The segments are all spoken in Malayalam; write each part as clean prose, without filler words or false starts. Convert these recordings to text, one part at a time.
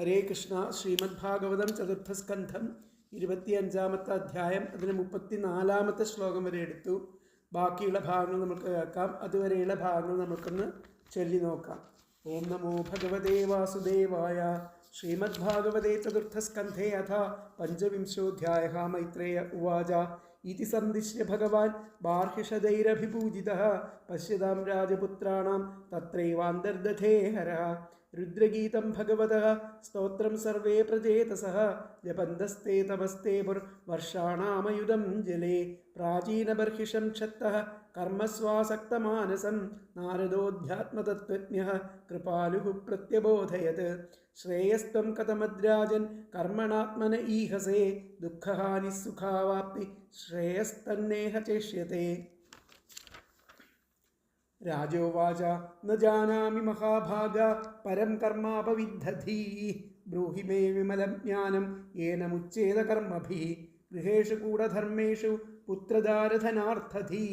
ഹരേ കൃഷ്ണ. ശ്രീമദ്ഭാഗവതം ചതുർത്ഥസ്കന്ധം 25-ാമത്തെ അധ്യായം, അതിന് 34-ാമത്തെ ശ്ലോകം വരെ എടുത്തു. ബാക്കിയുള്ള ഭാഗങ്ങൾ നമുക്ക് കേൾക്കാം. അതുവരെയുള്ള ഭാഗങ്ങൾ നമുക്കൊന്ന് ചൊല്ലി നോക്കാം. ഓം നമോ ഭഗവതേ വാസുദേവായ. ശ്രീമദ്ഭാഗവതേ ചതുർത്ഥസ്കന്ധേ അഥ പഞ്ചവിംശോऽധ്യായഃ. മൈത്രേയ ഉവാച. ഇതി സന്ദിശ്യ ഭഗവാൻ ബാർഹിഷദൈരഭിപൂജിതഃ പശ്യതാം രാജപുത്രാണാം തത്രൈവാന്തർദധേ ഹരഃ. രുദ്രഗീതം ഭഗവതഃ സ്തോത്രം സർവേ പ്രചേതസഃ ജപന്തസ്തേ തപസ്തേ വർഷാണാമയുധം ജലേ. പ്രാചീനബർഹിഷം ക്ഷത്തഃ കർമ്മസ്വാസക്തമാനസം നാരദോധ്യാത്മതത്വജ്ഞഃ കൃപാലുഃ പ്രത്യബോധയത്. ശ്രേയസ്ത്വം കഥമദ്രാജൻ കർമ്മണാത്മന ഈഹസേ ദുഃഖഹാനി സുഖാവാപ്തി ശ്രേയസ്തന്നേഹ ചേഷ്യത്തെ. രാജോവാച. ന ജാനാമി മഹാഭാഗ പരം കർമാപവിദ്ധധീ ബ്രൂഹി മേ വിമലം ജ്ഞാനം യേന മുച്ഛേദ കർമ്മഭിഃ. ഗൃഹേഷു കൂടധർമ്മേഷു പുത്രദാരധനാർത്ഥധീ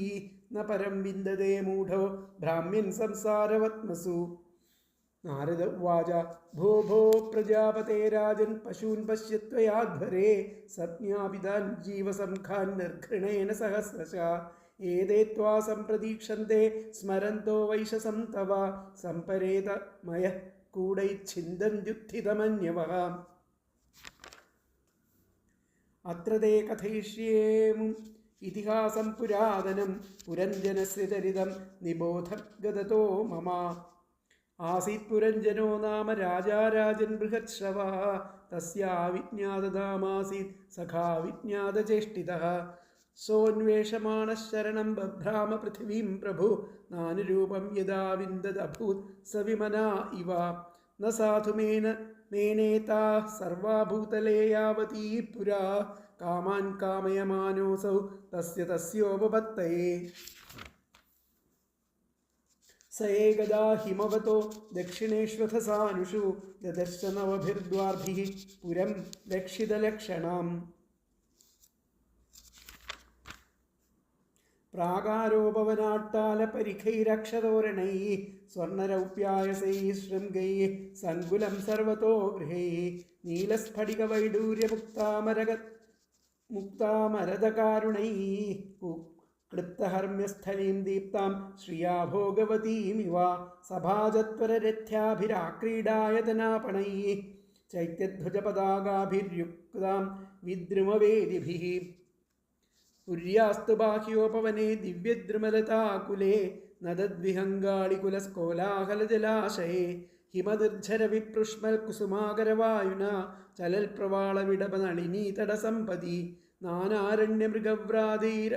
ന പരം വിന്ദതേ മൂഢോ ഭ്രാമ്യൻ സംസാരവത്മസു. നാരദ ഉവാച. ഭോ ഭോ പ്രജാപതേ രാജൻ പശൂൻ പശ്യത്വയാധ്വരേ സജ്ഞാപിതാൻ ജീവസംഖാൻ നിർഘൃണേന സഹസ്രശഃ. ഏതേ ത്വാ സംപ്രതീക്ഷന്തെ സ്മരന്തോ വൈശസം തവ സംപരേത മയഃ കൂടൈച്ഛിന്ദന്ത്യുത്ഥിതമന്യവഃ. അത്ര തേ കഥയിഷ്യേമും ഇതിഹാസം പുരാതനം പുരഞ്ജനസ്യ ചരിതം നിബോധഗതോ മമ. ആസീത് പുരഞ്ജനോ നാമ രാജാ രാജൻ ബൃഹത്ശ്രവഃ തസ്യാവിജ്ഞാതനാമാസീത് സഖാ വിജ്ഞാതചേഷ്ടിതഃ. സോന്വേഷമാണഃ ശരണം ബഭ്രാമ പൃഥിവീം പ്രഭു നാനുരൂപം യദാ വിന്ദദഭൂത് സവിമനാ ഇവ. ന സാധു മേനേതാഃ സർവാ ഭൂതലേ യാവതീ പുരാ കാമാൻ കാമയമാനോസൗ തസ്യോപപത്തയേ. സ ഏകദാ ഹിമവതോ ദക്ഷിണേഷ്വഥ സാനുഷു ദദർശ നവഭിർദ്വാർഭിഃ പുരം ലക്ഷിതലക്ഷണാം. പ്രാകാരോപവനാട്ടാലപരിഖൈരക്ഷതോരണൈः സ്വർണരൗപ്യായസൈः ശൃംഗൈः സങ്കുലം സർവതോ ഗൃഹൈः നീലസ്ഫടികവൈഡൂര്യമുക്താമരദകാരുണൈः ക്ലിപ്തഹർമ്മ്യസ്ഥലീം ദീപ്താം ശ്രിയാ ഭോഗവതീമിവ. സഭാജത്വരരഥ്യാഭിരാക്രീഡായതനാപണൈः ചൈത്യധ്വജപതാകാഭിര്യുക്താം വിദ്രുമവേദിഭിः. പുര്യാസ്തു ബാഹ്യോപവനെ ദിവ്യദ്രുമലതാകുലേ നദദ്വിഹംഗാളികുലസ്കോലാഹലജലാശയേ ഹിമദുർഝരവിപൃഷ്മൽകുസുമാകരവായുന ചലൽപ്രവാളവിടപനളിനീതടസമ്പതി. നാനാരണ്യമൃഗവ്രാതൈർ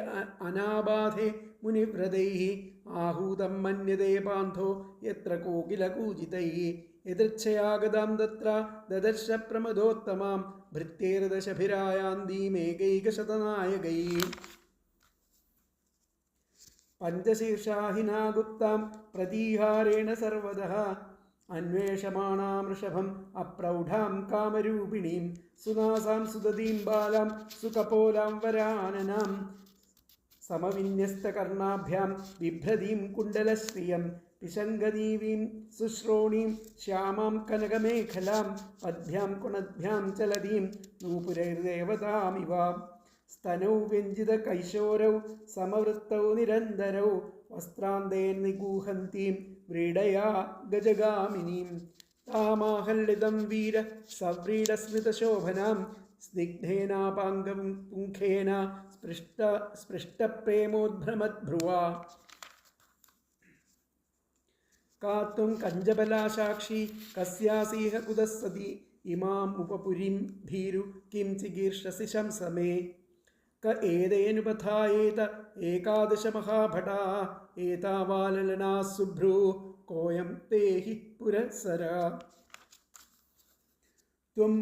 അനാബാധേ മുനിവ്രതൈः ആഹൂതം മന്യതേ പാന്ഥോ യത്ര കോകിലകൂജിതൈः. യദൃച്ഛയാഗതാം തത്ര ദദർശ പ്രമദോത്തമാം ഭൃത്യേർദശഭിരായാന്തീമേകൈകശതനായകൈः. പഞ്ചശീർഷാഹിനാ ഗുപ്താം പ്രതീഹാരേണ സർവദഃ അന്വേഷമാണാം ഋഷഭം അപ്രൗഢാം കാമരൂപിണീം സുനാസാം സുദതീം ബാലാം സുകപോലാം വരാനനാം സമവിന്യസ്തകർണാഭ്യാം ബിഭ്രതീം കുണ്ടലശ്രിയം പിശങ്കനീവീം സുശ്രോണീം ശ്യാമാം കനകമേഖലാം പദ്ഭ്യാം കുണദ്ഭ്യാം ചലതീം നൂപുരൈർദേവതാമിവ. സ്തനൗ വ്യഞ്ജിതകൈശോരൗ സമവൃത്തൗ നിരന്തരൗ വസ്ത്രാന്തേർനിഗൂഹന്തീം വ്രീഡയാ ഗജഗാമിനീം. താമാഹല്ലിതം വീര സവ്രീഡസ്മിതശോഭനാം സ്നിഗ്ധേനാപാംഗം പുംഖേന സ്പൃഷ്ടപ്രേമോദ്ഭ്രമദ്ഭ്രുവാ. കാത്തും കഞ്ചബലാസാക്ഷി കസ്യാസീഹ കുതസ്സതി ഇമാം ഉപപുരീം ഭീരു കിം ചികീർഷസി ശംസമേ. ക ഏതേനുപഥായേത ഏകാദശ മഹാഭടാ ഏതാവാലലനാ സുഭ്രൂ കോയം തേഹി പുരസര. ത്വം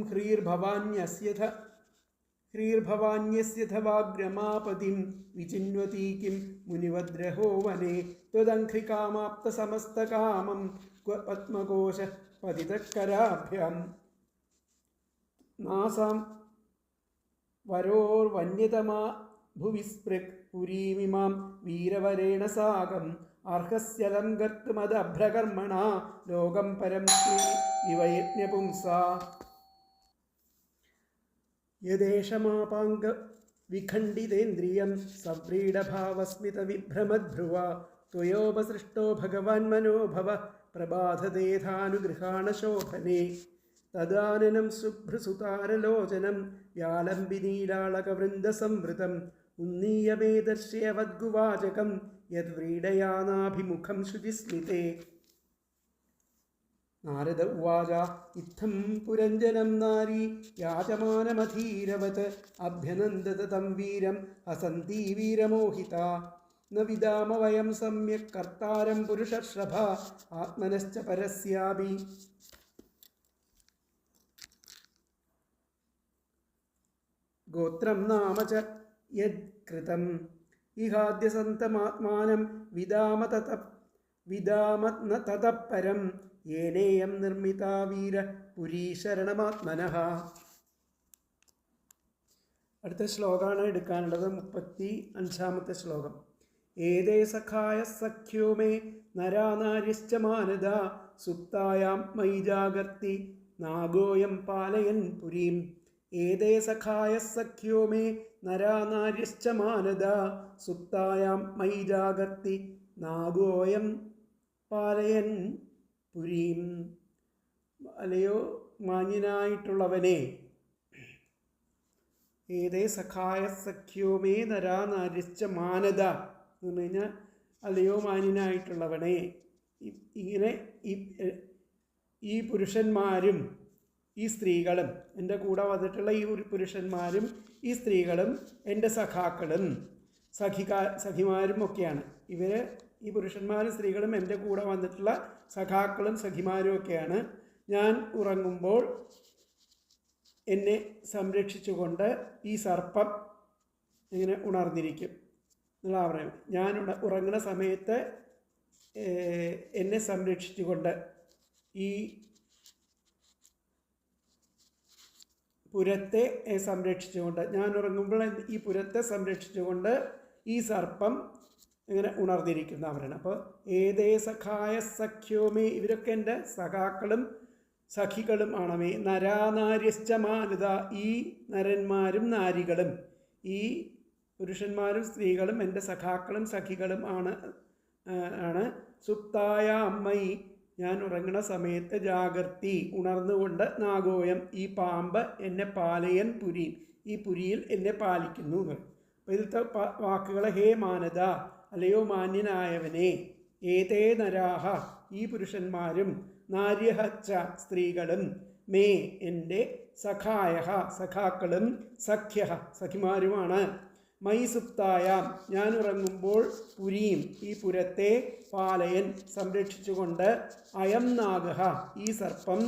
ഹ്രീർഭവാന്യസ്യ വാഗ്രമാപതിം വിചിന്വതി കിം മുനിവദ്രഹോ വനെ ത്വദംഘ്രികാമാപ്തസമസ്തകാമം ക്വ പത്മകോശഃ പതിതകരാഭ്യാം. നാസാം വരോർവന്യതമാ ഭുവിസ്പൃക് പുരീമിമാം വീരവരേണ സാകം അർഹസ്യലം ഗർത്തുമദഭ്രകർമ്മണ ലോകം പരം ഇവ യജ്ഞപുംസാ യദേശമാപാംഗ വിഖണ്ഡിതേന്ദ്രിയം സവ്രീഡഭാവസ്മിതവിഭ്രമദ്ഭ്രുവ ത്വയോപസൃഷ്ടോ ഭഗവാൻ മനോഭവ പ്രബാധദേധാനുഗൃഹാണശോഭനെ തദാനനം ശുഭ്രസുതാരലോചനം വ്യാലംബിനീലാളകവൃന്ദസംവൃതം ഉന്നീയമേ ദർശയവദ്ഗുവാചകം യദ്വ്രീഡയാനാഭിമുഖം ശുചിസ്മിതേ. നാരദ ഉവാച ഇത്തം പുരഞ്ജനം നാരീ യാചമാനമധീരവത് അഭ്യനന്ദത തം വീരം ഹസന്തീ വീരമോഹിത ന വിദാമ വയം സമ്യക് കർത്താരം പുരുഷർഷഭ ആത്മനശ്ച പരസ്യാപി ഗോത്രം നാമ ച യത്കൃതം ഇഹാദ്യസന്തമാത്മാനം വിദാമ ന തതഃ പരം യേനേയം നിർമ്മിതാ വീര പുരീ ശരണമാത്മനഃ. അടുത്ത ശ്ലോകമാണ് എടുക്കാനുള്ളത്. 35-ാമത്തെ ശ്ലോകം. ഏതേ സഖായ സഖ്യോ മേ നരാനാര്യശ്ച മാനദ സുപ്തായാം മയി ജാഗർത്തി നാഗോയം പാലയൻ പുരീം. ഏതേ സഖായ സഖ്യോ മേ നരാനാര്യശ്ച മാനദ സുപ്തായാം മയി ജാഗർത്തി നാഗോയം പാലയൻ പുരീം. അല്ലയോ മാന്യനായിട്ടുള്ളവനെ, ഏതേ സഖായ സഖ്യോ മേ നരാനാര്യശ്ച മാനദ എന്ന് പറഞ്ഞു കഴിഞ്ഞാൽ അല്ലയോ മാന്യനായിട്ടുള്ളവനെ, ഇങ്ങനെ ഈ പുരുഷന്മാരും ഈ സ്ത്രീകളും, എൻ്റെ കൂടെ വന്നിട്ടുള്ള ഈ പുരുഷന്മാരും ഈ സ്ത്രീകളും എൻ്റെ സഖാക്കളും സഖിമാരും ഒക്കെയാണ്. ഈ പുരുഷന്മാരും സ്ത്രീകളും എൻ്റെ കൂടെ വന്നിട്ടുള്ള സഖാക്കളും സഖിമാരും ഒക്കെയാണ്. ഞാൻ ഉറങ്ങുമ്പോൾ എന്നെ സംരക്ഷിച്ചുകൊണ്ട് ഈ സർപ്പം ഇങ്ങനെ ഉണർന്നിരിക്കും എന്നുള്ള പറയും. ഞാൻ ഉറങ്ങുന്ന സമയത്ത് എന്നെ സംരക്ഷിച്ചുകൊണ്ട് ഈ പുരത്തെ സംരക്ഷിച്ചുകൊണ്ട്, ഞാൻ ഉറങ്ങുമ്പോൾ ഈ പുരത്തെ സംരക്ഷിച്ചുകൊണ്ട് ഈ സർപ്പം ഇങ്ങനെ ഉണർന്നിരിക്കുന്ന അവരാണ്. അപ്പോൾ ഏതേ സഖായ സഖ്യോമേ, ഇവരൊക്കെ എൻ്റെ സഖാക്കളും സഖികളും ആണമേ. നരാനാര്യശ്ച മാനദ, ഈ നരന്മാരും നാരികളും, ഈ പുരുഷന്മാരും സ്ത്രീകളും എൻ്റെ സഖാക്കളും സഖികളും ആണ്. സുപ്തായ അമ്മയി, ഞാൻ ഉറങ്ങുന്ന സമയത്ത് ജാഗർത്തി ഉണർന്നുകൊണ്ട് നാഗോയം, ഈ പാമ്പ് എന്നെ പാലയൻ പുരി, ഈ പുരിയിൽ എന്നെ പാലിക്കുന്നു. അപ്പോൾ ഇതിലത്തെ വാക്കുകൾ ഹേ മാനദ, അല്ലയോ മാന്യനായവനെ, ഏതേ നരാഹ, ഈ പുരുഷന്മാരും, നാര്യഹച്ച സ്ത്രീകളും, മേ എൻ്റെ, സഖായ സഖാക്കളും, സഖ്യ സഖിമാരുമാണ്. മൈ സുപ്തായാം, ഞാൻ ഉറങ്ങുമ്പോൾ, പുരീം ഈ പുരത്തെ, പാലയൻ സംരക്ഷിച്ചുകൊണ്ട്, അയം നാഗഹ ഈ സർപ്പം,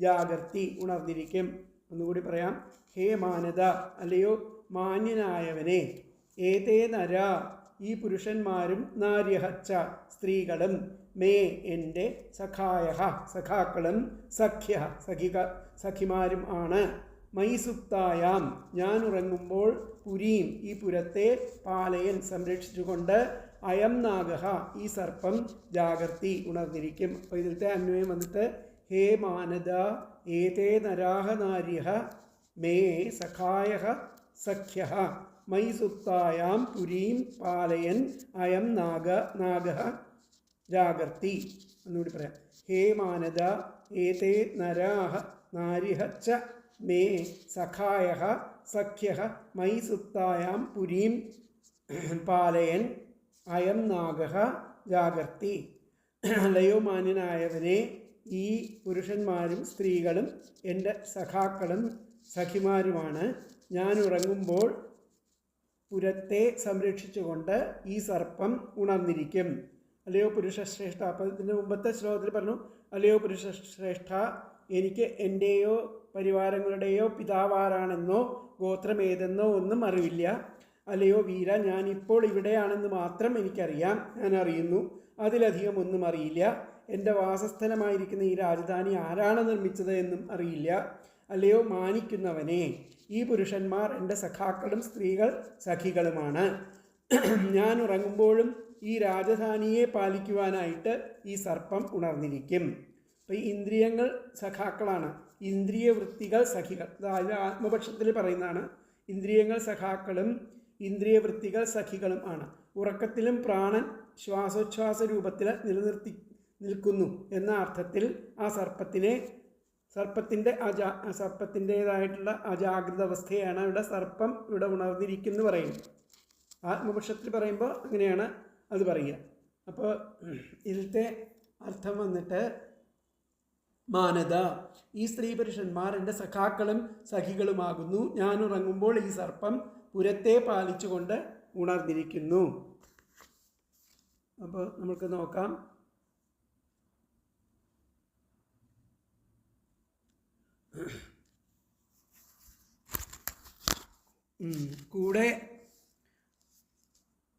ജാഗർത്തി ഉണർന്നിരിക്കും. ഒന്നുകൂടി പറയാം. ഹേ മാനദ, അല്ലയോ മാന്യനായവനെ, ഏതേ നര ഈ പുരുഷന്മാരും, നാര്യഹച്ച സ്ത്രീകളും, മേ എൻ്റെ, സഖായ സഖാക്കളും, സഖ്യ സഖിമാരും ആണ്. മൈ സുപ്തായാം ഞാൻ ഉറങ്ങുമ്പോൾ, പുരീം ഈ പുരത്തെ, പാലയൻ സംരക്ഷിച്ചുകൊണ്ട്, അയം നാഗഹ ഈ സർപ്പം, ജാഗർത്തി ഉണർന്നിരിക്കും. അപ്പോൾ ഇതിലത്തെ അന്വയം വന്നിട്ട് ഹേ മാനദ ഏതേ നരാഹ നാര്യഃ മേ സഖായ സഖ്യ മൈ സുപ്തായാം പുരീം പാലയൻ അയം നാഗഹ ജാഗർത്തി. എന്നുകൂടി പറയാം. ഹേ മാനദ ഏതേ നരാഹ നാര്യഃ ച മേ സഖായ സഖ്യ മൈ സുപ്തായാം പുരീം പാലയൻ അയം നാഗഹ ജാഗർത്തി. അല്ലയോ മാന്യനായവനെ, ഈ പുരുഷന്മാരും സ്ത്രീകളും എൻ്റെ സഖാക്കളും സഖിമാരുമാണ്. ഞാൻ ഉറങ്ങുമ്പോൾ പുരത്തെ സംരക്ഷിച്ചുകൊണ്ട് ഈ സർപ്പം ഉണർന്നിരിക്കും. അല്ലയോ പുരുഷശ്രേഷ്ഠ. അപ്പോൾ ഇതിന് മുമ്പത്തെ ശ്ലോകത്തിൽ പറഞ്ഞു, അല്ലയോ പുരുഷശ്രേഷ്ഠ, എനിക്ക് എൻ്റെയോ പരിവാരങ്ങളുടെയോ പിതാവാരാണെന്നോ ഗോത്രമേതെന്നോ ഒന്നും അറിവില്ല. അല്ലയോ വീര, ഞാനിപ്പോൾ ഇവിടെയാണെന്ന് മാത്രം എനിക്കറിയാം, ഞാൻ അറിയുന്നു, അതിലധികം ഒന്നും അറിയില്ല. എൻ്റെ വാസസ്ഥലമായിരിക്കുന്ന ഈ രാജധാനി ആരാണ് നിർമ്മിച്ചത് എന്നും അറിയില്ല. അല്ലയോ മാനിക്കുന്നവനെ, ഈ പുരുഷന്മാർ എൻ്റെ സഖാക്കളും സ്ത്രീകൾ സഖികളുമാണ്. ഞാൻ ഉറങ്ങുമ്പോഴും ഈ രാജധാനിയെ പാലിക്കുവാനായിട്ട് ഈ സർപ്പം ഉണർന്നിരിക്കും. അപ്പോൾ ഈ ഇന്ദ്രിയങ്ങൾ സഖാക്കളാണ്, ഇന്ദ്രിയ വൃത്തികൾ സഖികൾ. അതായത് ആത്മപക്ഷത്തിൽ പറയുന്നതാണ്. ഇന്ദ്രിയങ്ങൾ സഖാക്കളും ഇന്ദ്രിയ വൃത്തികൾ സഖികളും ആണ്. ഉറക്കത്തിലും പ്രാണൻ ശ്വാസോച്ഛ്വാസ രൂപത്തിൽ നിൽക്കുന്നു എന്ന അർത്ഥത്തിൽ ആ സർപ്പത്തിൻ്റേതായിട്ടുള്ള അജാഗ്രത അവസ്ഥയാണ് ഇവിടെ സർപ്പം ഇവിടെ ഉണർന്നിരിക്കുന്നു പറയുന്നത്. ആത്മപക്ഷത്തിൽ പറയുമ്പോൾ അങ്ങനെയാണ് അത് പറയുക. അപ്പോൾ ഇതിലത്തെ അർത്ഥം വന്നിട്ട് മാനത, ഈ സ്ത്രീ പുരുഷന്മാർ എൻ്റെ സഖാക്കളും സഖികളുമാകുന്നു. ഞാൻ ഉറങ്ങുമ്പോൾ ഈ സർപ്പം പുരത്തെ പാലിച്ചുകൊണ്ട് ഉണർന്നിരിക്കുന്നു. അപ്പോൾ നമുക്ക് നോക്കാം. കൂടെ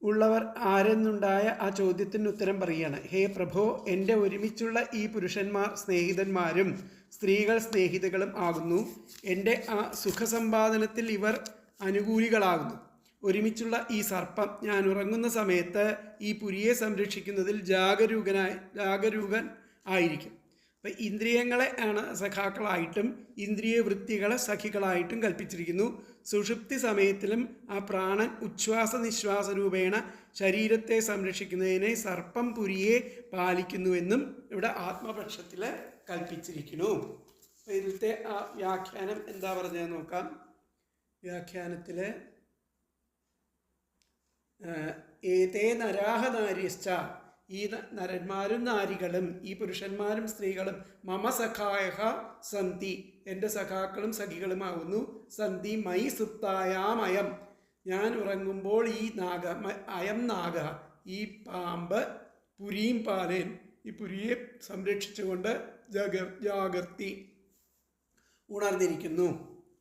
ഉള്ളവർ ആരെന്നുണ്ടായ ആ ചോദ്യത്തിന് ഉത്തരം പറയുകയാണ്. ഹേ പ്രഭോ, എൻ്റെ ഒരുമിച്ചുള്ള ഈ പുരുഷന്മാർ സ്നേഹിതന്മാരും സ്ത്രീകൾ സ്നേഹിതകളും ആകുന്നു. എൻ്റെ ആ സുഖസമ്പാദനത്തിൽ ഇവർ അനുകൂലികളാകുന്നു. ഒരുമിച്ചുള്ള ഈ സർപ്പം ഞാൻ ഉറങ്ങുന്ന സമയത്ത് ഈ പുരിയെ സംരക്ഷിക്കുന്നതിൽ ജാഗരൂകൻ ആയിരിക്കും. അപ്പം ഇന്ദ്രിയങ്ങളെ ആണ് സഖാക്കളായിട്ടും ഇന്ദ്രിയ വൃത്തികളെ സഖികളായിട്ടും കൽപ്പിച്ചിരിക്കുന്നു. സുഷുപ്തി സമയത്തിലും ആ പ്രാണൻ ഉച്ഛ്വാസ നിശ്വാസ രൂപേണ ശരീരത്തെ സംരക്ഷിക്കുന്നതിനെ സർപ്പം പുരിയെ പാലിക്കുന്നുവെന്നും ഇവിടെ ആത്മപക്ഷത്തിൽ കൽപ്പിച്ചിരിക്കുന്നു. അപ്പം ഇതിലത്തെ ആ വ്യാഖ്യാനം എന്താ പറഞ്ഞത് നോക്കാം. വ്യാഖ്യാനത്തിൽ ഏതേ നരാഹ നാര്യശ്ച, ഈ നരന്മാരും നാരികളും ഈ പുരുഷന്മാരും സ്ത്രീകളും മമ സഖായഹ സന്തി, എൻ്റെ സഖാക്കളും സഖികളുമാകുന്നു. സന്തി മൈ സുപ്തായാമയം, ഞാൻ ഉറങ്ങുമ്പോൾ ഈ അയം നാഗ, ഈ പാമ്പ് പുരിയും പാലേൻ, ഈ പുരിയെ സംരക്ഷിച്ചുകൊണ്ട് ജാഗർത്തി ഉണർന്നിരിക്കുന്നു.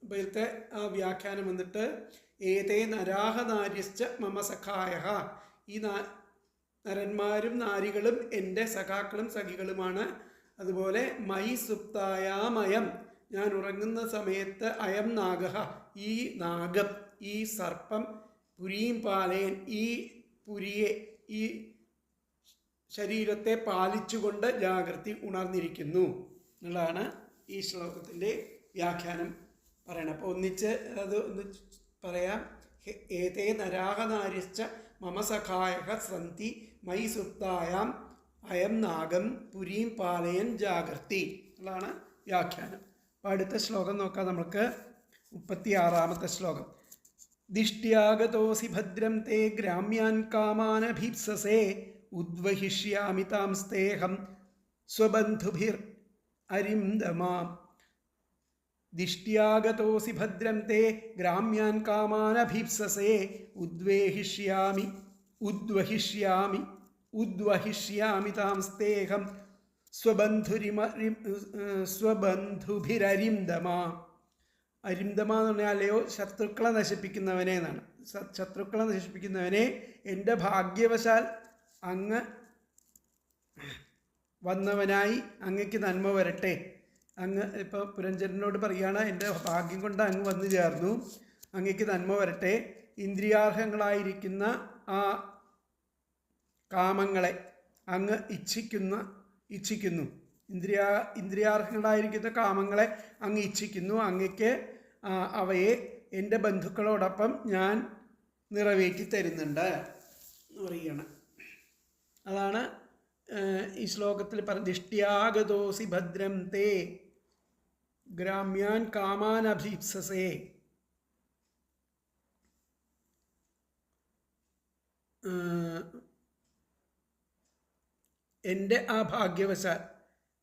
അപ്പോൾ ഇതിലത്തെ ആ വ്യാഖ്യാനം വന്നിട്ട് ഏതേ നരാഹ നാര്യശ്ച മമ സഖായഹ, ഈ നരന്മാരും നാരികളും എൻ്റെ സഖാക്കളും സഖികളുമാണ്. അതുപോലെ മൈ സുപ്തായാമയം, ഞാൻ ഉറങ്ങുന്ന സമയത്ത് അയം നാഗഹ, ഈ നാഗം ഈ സർപ്പം പുരിയും പാലയൻ, ഈ പുരിയെ ഈ ശരീരത്തെ പാലിച്ചുകൊണ്ട് ജാഗ്രതി ഉണർന്നിരിക്കുന്നു എന്നുള്ളതാണ് ഈ ശ്ലോകത്തിൻ്റെ വ്യാഖ്യാനം പറയണം. അപ്പോൾ ഒന്നിച്ച് അത് ഒന്ന് പറയാം. ഏതേ നരാഹ നാര്യശ്ച മമ സഖായഹ സന്തി മൈ സുപ്തായാം അയം നാഗം പുരീം പാലയൻ ജാഗ്രതി എന്നുള്ളതാണ് വ്യാഖ്യാനം. അപ്പോൾ അടുത്ത ശ്ലോകം നോക്കാം നമുക്ക്. 36-ാമത്തെ ശ്ലോകം. ദിഷ്ട്യാഗതോസി ഭദ്രം തേ ഗ്രാമ്യാൻ കാമാനഭീപ്സസേ ഉദ്വഹിഷ്യാമി താം സ്തേഹം സ്വബന്ധുഭിർ അരിന്ദമാം. ദിഷ്ട്യാഗതോസി ഭദ്രം തേ ഗ്രാമ്യാൻ കാമാനഭീപ്സസേ ഉദ്വഹിഷ്യാമി താം സ്തേഹം സ്വബന്ധുഭിരരിന്ദമാ. അരിന്ദമ എന്ന് പറഞ്ഞാലയോ ശത്രുക്കളെ നശിപ്പിക്കുന്നവനെ എന്നാണ്. ശത്രുക്കളെ നശിപ്പിക്കുന്നവനെ എൻ്റെ ഭാഗ്യവശാൽ അങ്ങ് വന്നവനായി അങ്ങയ്ക്ക് നന്മ വരട്ടെ. അങ്ങ് ഇപ്പോൾ പുരഞ്ജനോട് പറയുകയാണ്, എൻ്റെ ഭാഗ്യം കൊണ്ട് അങ്ങ് വന്നു ചേർന്നു, അങ്ങയ്ക്ക് നന്മ വരട്ടെ. ഇന്ദ്രിയാർഹങ്ങളായിരിക്കുന്ന ആ കാമങ്ങളെ അങ്ങ് ഇച്ഛിക്കുന്നു. ഇന്ദ്രിയാർഹങ്ങളായിരിക്കുന്ന കാമങ്ങളെ അങ്ങ് ഇച്ഛിക്കുന്നു. അങ്ങയ്ക്ക് അവയെ എൻ്റെ ബന്ധുക്കളോടൊപ്പം ഞാൻ നിറവേറ്റി തരുന്നുണ്ട് എന്ന് പറയുകയാണ്. അതാണ് ഈ ശ്ലോകത്തിൽ പറഞ്ഞ ദിഷ്ട്യാഗതോസി ഭദ്രം തേ ഗ്രാമ്യാൻ കാമാനഭീപ്സസേ. എൻ്റെ ആ ഭാഗ്യവശാൽ,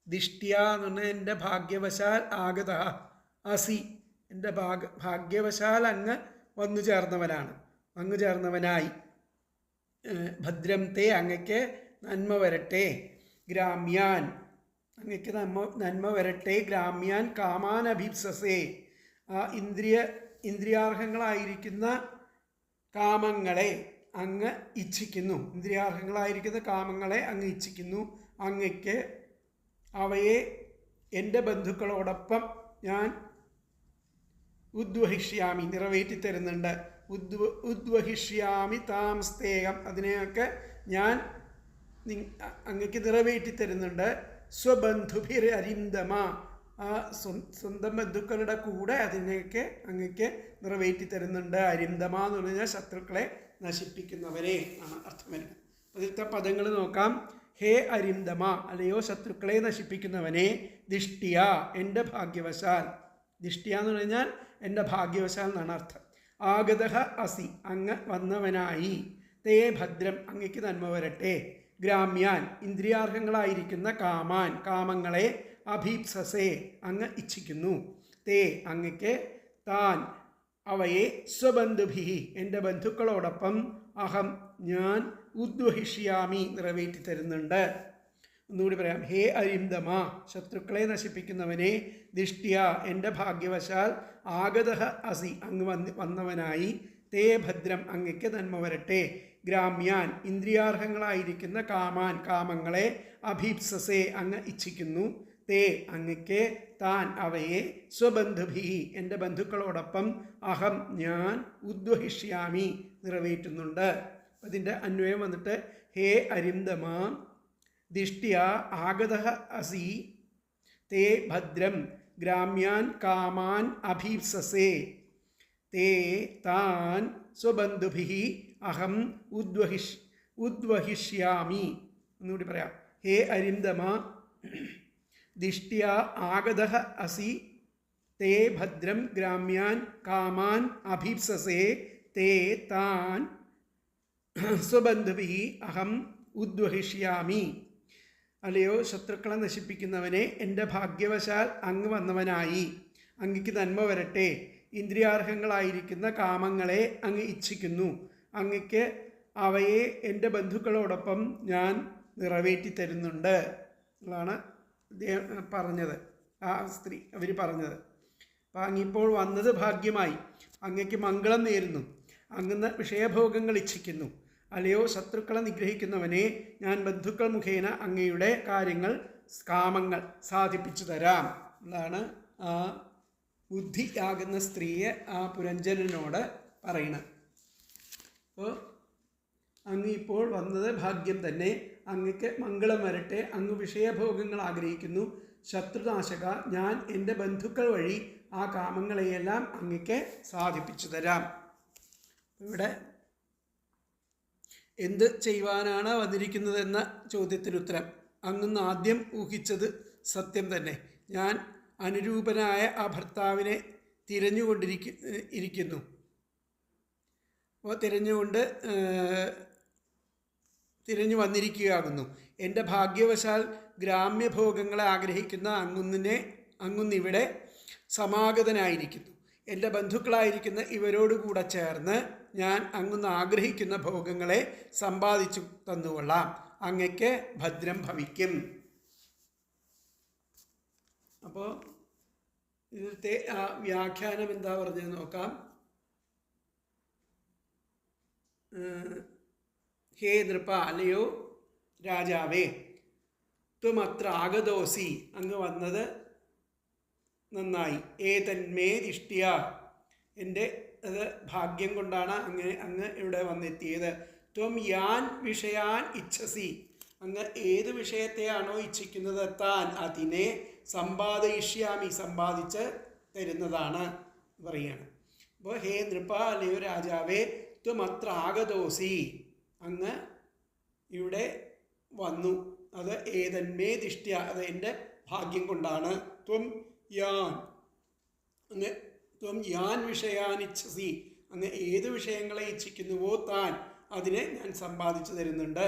ദിഷ്ട്യ എന്ന് പറഞ്ഞാൽ എൻ്റെ ഭാഗ്യവശാൽ, ആഗത അസി എൻ്റെ ഭാഗ്യവശാൽ അങ്ങ് വന്നു ചേർന്നവനായി. ഭദ്രം തേ അങ്ങയ്ക്ക് നന്മ വരട്ടെ. ഗ്രാമ്യാൻ അങ്ങയ്ക്ക് നന്മ വരട്ടെ. ഗ്രാമ്യാൻ കാമാനഭീപ്സസേ ആ ഇന്ദ്രിയാർഹങ്ങളായിരിക്കുന്ന കാമങ്ങളെ അങ്ങ് ഇച്ഛിക്കുന്നു. ഇന്ദ്രിയാർഹങ്ങളായിരിക്കുന്ന കാമങ്ങളെ അങ്ങ് ഇച്ഛിക്കുന്നു. അങ്ങയ്ക്ക് അവയെ എൻ്റെ ബന്ധുക്കളോടൊപ്പം ഞാൻ ഉദ്വഹിഷ്യാമി നിറവേറ്റി തരുന്നുണ്ട്. ഉദ്വഹിഷ്യാമി താം സ്തേഹം അതിനെയൊക്കെ ഞാൻ അങ്ങയ്ക്ക് നിറവേറ്റി തരുന്നുണ്ട്. സ്വബന്ധുഭിരരിന്ദമ, ആ സ്വന്തം ബന്ധുക്കളുടെ കൂടെ അതിനെയൊക്കെ അങ്ങക്ക് നിറവേറ്റി തരുന്നുണ്ട്. അരിന്ദമ എന്ന് പറഞ്ഞാൽ ശത്രുക്കളെ നശിപ്പിക്കുന്നവരെ ആണ് അർത്ഥം വരുന്നത്. അതിലത്തെ പദങ്ങൾ നോക്കാം. ഹേ അരിന്ദമ, അല്ലയോ ശത്രുക്കളെ നശിപ്പിക്കുന്നവനെ, ദിഷ്ടിയ, എൻ്റെ ഭാഗ്യവശാൽ. ദിഷ്ടിയ എന്ന് പറഞ്ഞാൽ എൻ്റെ ഭാഗ്യവശാൽ എന്നാണ് അർത്ഥം. ആഗതഃ അസി, അങ്ങ് വന്നവനായി. തേ ഭദ്രം, അങ്ങയ്ക്ക് നന്മ വരട്ടെ. ഗ്രാമ്യാൻ, ഇന്ദ്രിയാർഹങ്ങളായിരിക്കുന്ന കാമാൻ, കാമങ്ങളെ. അഭീപ്സസേ, അങ്ങ് ഇച്ഛിക്കുന്നു. തേ, അങ്ങയ്ക്ക്. താൻ, അവയെ. സ്വബന്ധുഭി, എൻ്റെ ബന്ധുക്കളോടൊപ്പം. അഹം, ഞാൻ. ഉദ്വഹിഷ്യാമി, നിറവേറ്റി തരുന്നുണ്ട്. ഒന്നുകൂടി പറയാം. ഹേ അരിന്ദമ, ശത്രുക്കളെ നശിപ്പിക്കുന്നവനെ. ദിഷ്ട്യ, എൻ്റെ ഭാഗ്യവശാൽ. ആഗതഃ അസി, അങ്ങ് വന്നവനായി. തേ ഭദ്രം, അങ്ങയ്ക്ക് നന്മ വരട്ടെ. ഗ്രാമ്യാൻ, ഇന്ദ്രിയാർഹങ്ങളായിരിക്കുന്ന കാമാൻ, കാമങ്ങളെ. അഭീപ്സസേ, അങ്ങ് ഇച്ഛിക്കുന്നു. തേ, അങ്ങയ്ക്ക്. താൻ, അവയെ. സ്വബന്ധുഭി, എൻ്റെ ബന്ധുക്കളോടൊപ്പം. അഹം, ഞാൻ. ഉദ്വഹിഷ്യാമി, നിറവേറ്റുന്നുണ്ട്. അതിൻ്റെ അന്വയം വന്നിട്ട് ഹേ അരിന്ദമ, ദിഷ്ട്യ ആഗതഃ അസി. തേ ഭദ്രം, ഗ്രാമ്യാൻ കാമാൻ അഭീപ്സസേ. തേ, താൻ. സ്വബന്ധുഭി, അഹം. ഉദ്വഹിഷ്യാമി. ഒന്നുകൂടി പറയാം. ഹേ അരിന്ദമ, ദിഷ്ട്യ ആഗതഃ അസി. തേ ഭദ്രം, ഗ്രാമ്യാൻ കാമാൻ അഭീപ്സസേ. തേ, താൻ. സ്വബന്ധുഭി, അഹം. ഉദ്വഹിഷ്യാമി. അല്ലയോ ശത്രുക്കളെ നശിപ്പിക്കുന്നവനെ, എൻ്റെ ഭാഗ്യവശാൽ അങ്ങ് വന്നവനായി. അങ്ങയ്ക്ക് നന്മ വരട്ടെ. ഇന്ദ്രിയാർഹങ്ങളായിരിക്കുന്ന കാമങ്ങളെ അങ്ങ് ഇച്ഛിക്കുന്നു. അങ്ങയ്ക്ക് അവയെ എൻ്റെ ബന്ധുക്കളോടൊപ്പം ഞാൻ നിറവേറ്റി തരുന്നുണ്ട് എന്നാണ് പറഞ്ഞത്, ആ സ്ത്രീ അവർ പറഞ്ഞത്. അപ്പം അങ്ങിപ്പോൾ വന്നത് ഭാഗ്യമായി. അങ്ങയ്ക്ക് മംഗളം നേരുന്നു. അങ്ങ് വിഷയഭോഗങ്ങൾ ഇച്ഛിക്കുന്നു. അല്ലയോ ശത്രുക്കളെ നിഗ്രഹിക്കുന്നവനെ, ഞാൻ ബന്ധുക്കൾ മുഖേന അങ്ങയുടെ കാര്യങ്ങൾ, കാമങ്ങൾ സാധിപ്പിച്ചു തരാം എന്നാണ് ആ ബുദ്ധിയാകുന്ന സ്ത്രീയെ ആ പുരഞ്ജനോട് പറയണത്. അപ്പോൾ അങ്ങ് ഇപ്പോൾ വന്നത് ഭാഗ്യം തന്നെ. അങ്ങക്ക് മംഗളം വരട്ടെ. അങ്ങ് വിഷയഭോഗങ്ങൾ ആഗ്രഹിക്കുന്നു. ശത്രുനാശക, ഞാൻ എൻ്റെ ബന്ധുക്കൾ വഴി ആ കാമങ്ങളെയെല്ലാം അങ്ങക്ക് സാധിപ്പിച്ചു തരാം. ഇവിടെ എന്ത് ചെയ്യുവാനാണ് വന്നിരിക്കുന്നതെന്ന ചോദ്യത്തിന് ഉത്തരം. അങ്ങ് ആദ്യം ഊഹിച്ചത് സത്യം തന്നെ. ഞാൻ അനുരൂപനായ ആ ഭർത്താവിനെ ഇരിക്കുന്നു. അപ്പോൾ തിരഞ്ഞു വന്നിരിക്കുകയാകുന്നു. എൻ്റെ ഭാഗ്യവശാൽ ഗ്രാമ്യഭോഗങ്ങളെ ആഗ്രഹിക്കുന്ന അങ്ങുന്നിവിടെ സമാഗതനായിരിക്കുന്നു. എൻ്റെ ബന്ധുക്കളായിരിക്കുന്ന ഇവരോടുകൂടെ ചേർന്ന് ഞാൻ അങ്ങുന്ന് ആഗ്രഹിക്കുന്ന ഭോഗങ്ങളെ സമ്പാദിച്ചു തന്നുകൊള്ളാം. അങ്ങയ്ക്ക് ഭദ്രം ഭവിക്കും. അപ്പോൾ ഇതിലത്തെ ആ വ്യാഖ്യാനം എന്താ പറഞ്ഞത് നോക്കാം. ഹേ നൃപ, അല്ലയോ രാജാവേ, ത്വമത്ര ആഗതോസി, അങ്ങ് വന്നത് നന്നായി. ഏതന്മേ ദിഷ്ട്യ, എൻ്റെ അത് ഭാഗ്യം കൊണ്ടാണ് അങ്ങ് ഇവിടെ വന്നെത്തിയത്. ത്വം യാൻ വിഷയാൻ ഇച്ഛസി, അങ്ങ് ഏത് വിഷയത്തെയാണോ ഇച്ഛിക്കുന്നത്, താൻ അതിനെ സമ്പാദയിഷ്യാമി, സമ്പാദിച്ച് തരുന്നതാണ് പറയുകയാണ്. അപ്പോൾ ഹേ നൃപ, അല്ലയോ രാജാവേ, ത്വമത്ര ആഗതോസി, അങ്ങ് ഇവിടെ വന്നു. അത് ഏതന്മേ ദിഷ്ട്യ, അത് എൻ്റെ ഭാഗ്യം കൊണ്ടാണ്. ത്വം യാൻ വിഷയാൻ ഇച്ഛസി, അങ്ങ് ഏത് വിഷയങ്ങളെ ഇച്ഛിക്കുന്നുവോ താൻ അതിനെ ഞാൻ സമ്പാദിച്ചു തരുന്നുണ്ട്.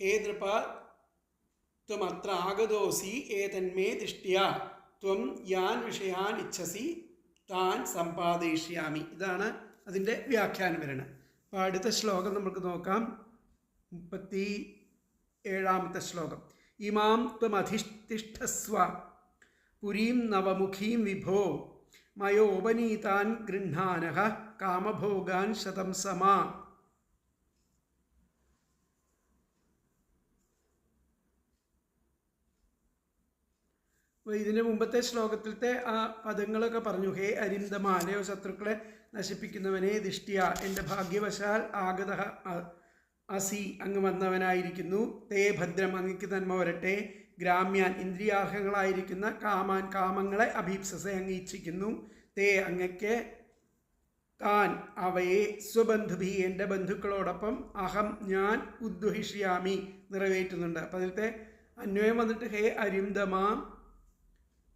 ഹേ നൃപ, ത്വമത്ര ആഗതോസി ഏതന്മേ ദിഷ്ട്യ, ത്വം യാൻ വിഷയാൻ ഇച്ഛസി താൻ സമ്പാദയിഷ്യാമി. ഇതാണ് അതിൻ്റെ വ്യാഖ്യാനം വരുന്നത്. അപ്പോൾ അടുത്ത ശ്ലോകം നമുക്ക് നോക്കാം. 37ാമത്തെ ശ്ലോകം. ഇമാം ത്വമധിഷ്ഠസ്വ പുരീം നവമുഖീം വിഭോ മയോപനീതാൻ ഗൃഹാനഃ കാമഭോഗാൻ ശതം സമാ. ഇതിന് മുമ്പത്തെ ശ്ലോകത്തിലത്തെ ആ പദങ്ങളൊക്കെ പറഞ്ഞു. ഹേ അരിന്തമ, അല്ലയോ ശത്രുക്കളെ നശിപ്പിക്കുന്നവനെ, ദിഷ്ടിയ, എൻ്റെ ഭാഗ്യവശാൽ ആഗത അസി, അങ്ങ് വന്നവനായിരിക്കുന്നു. തേ ഭദ്രം, അങ്ങക്ക് നന്മ വരട്ടെ. ഗ്രാമ്യാൻ, ഇന്ദ്രിയാർഹങ്ങളായിരിക്കുന്ന കാമാൻ, കാമങ്ങളെ അഭീപ്സസെ, അങ്ങ് ഇച്ഛിക്കുന്നു. തേ, അങ്ങക്ക് താൻ, അവയെ സ്വബന്ധുഭി, എൻ്റെ ബന്ധുക്കളോടൊപ്പം അഹം, ഞാൻ ഉദ്വഹിഷ്യാമി, നിറവേറ്റുന്നുണ്ട്. അപ്പം അതിലത്തെ അന്വയം വന്നിട്ട് ഹേ അരിന്തമ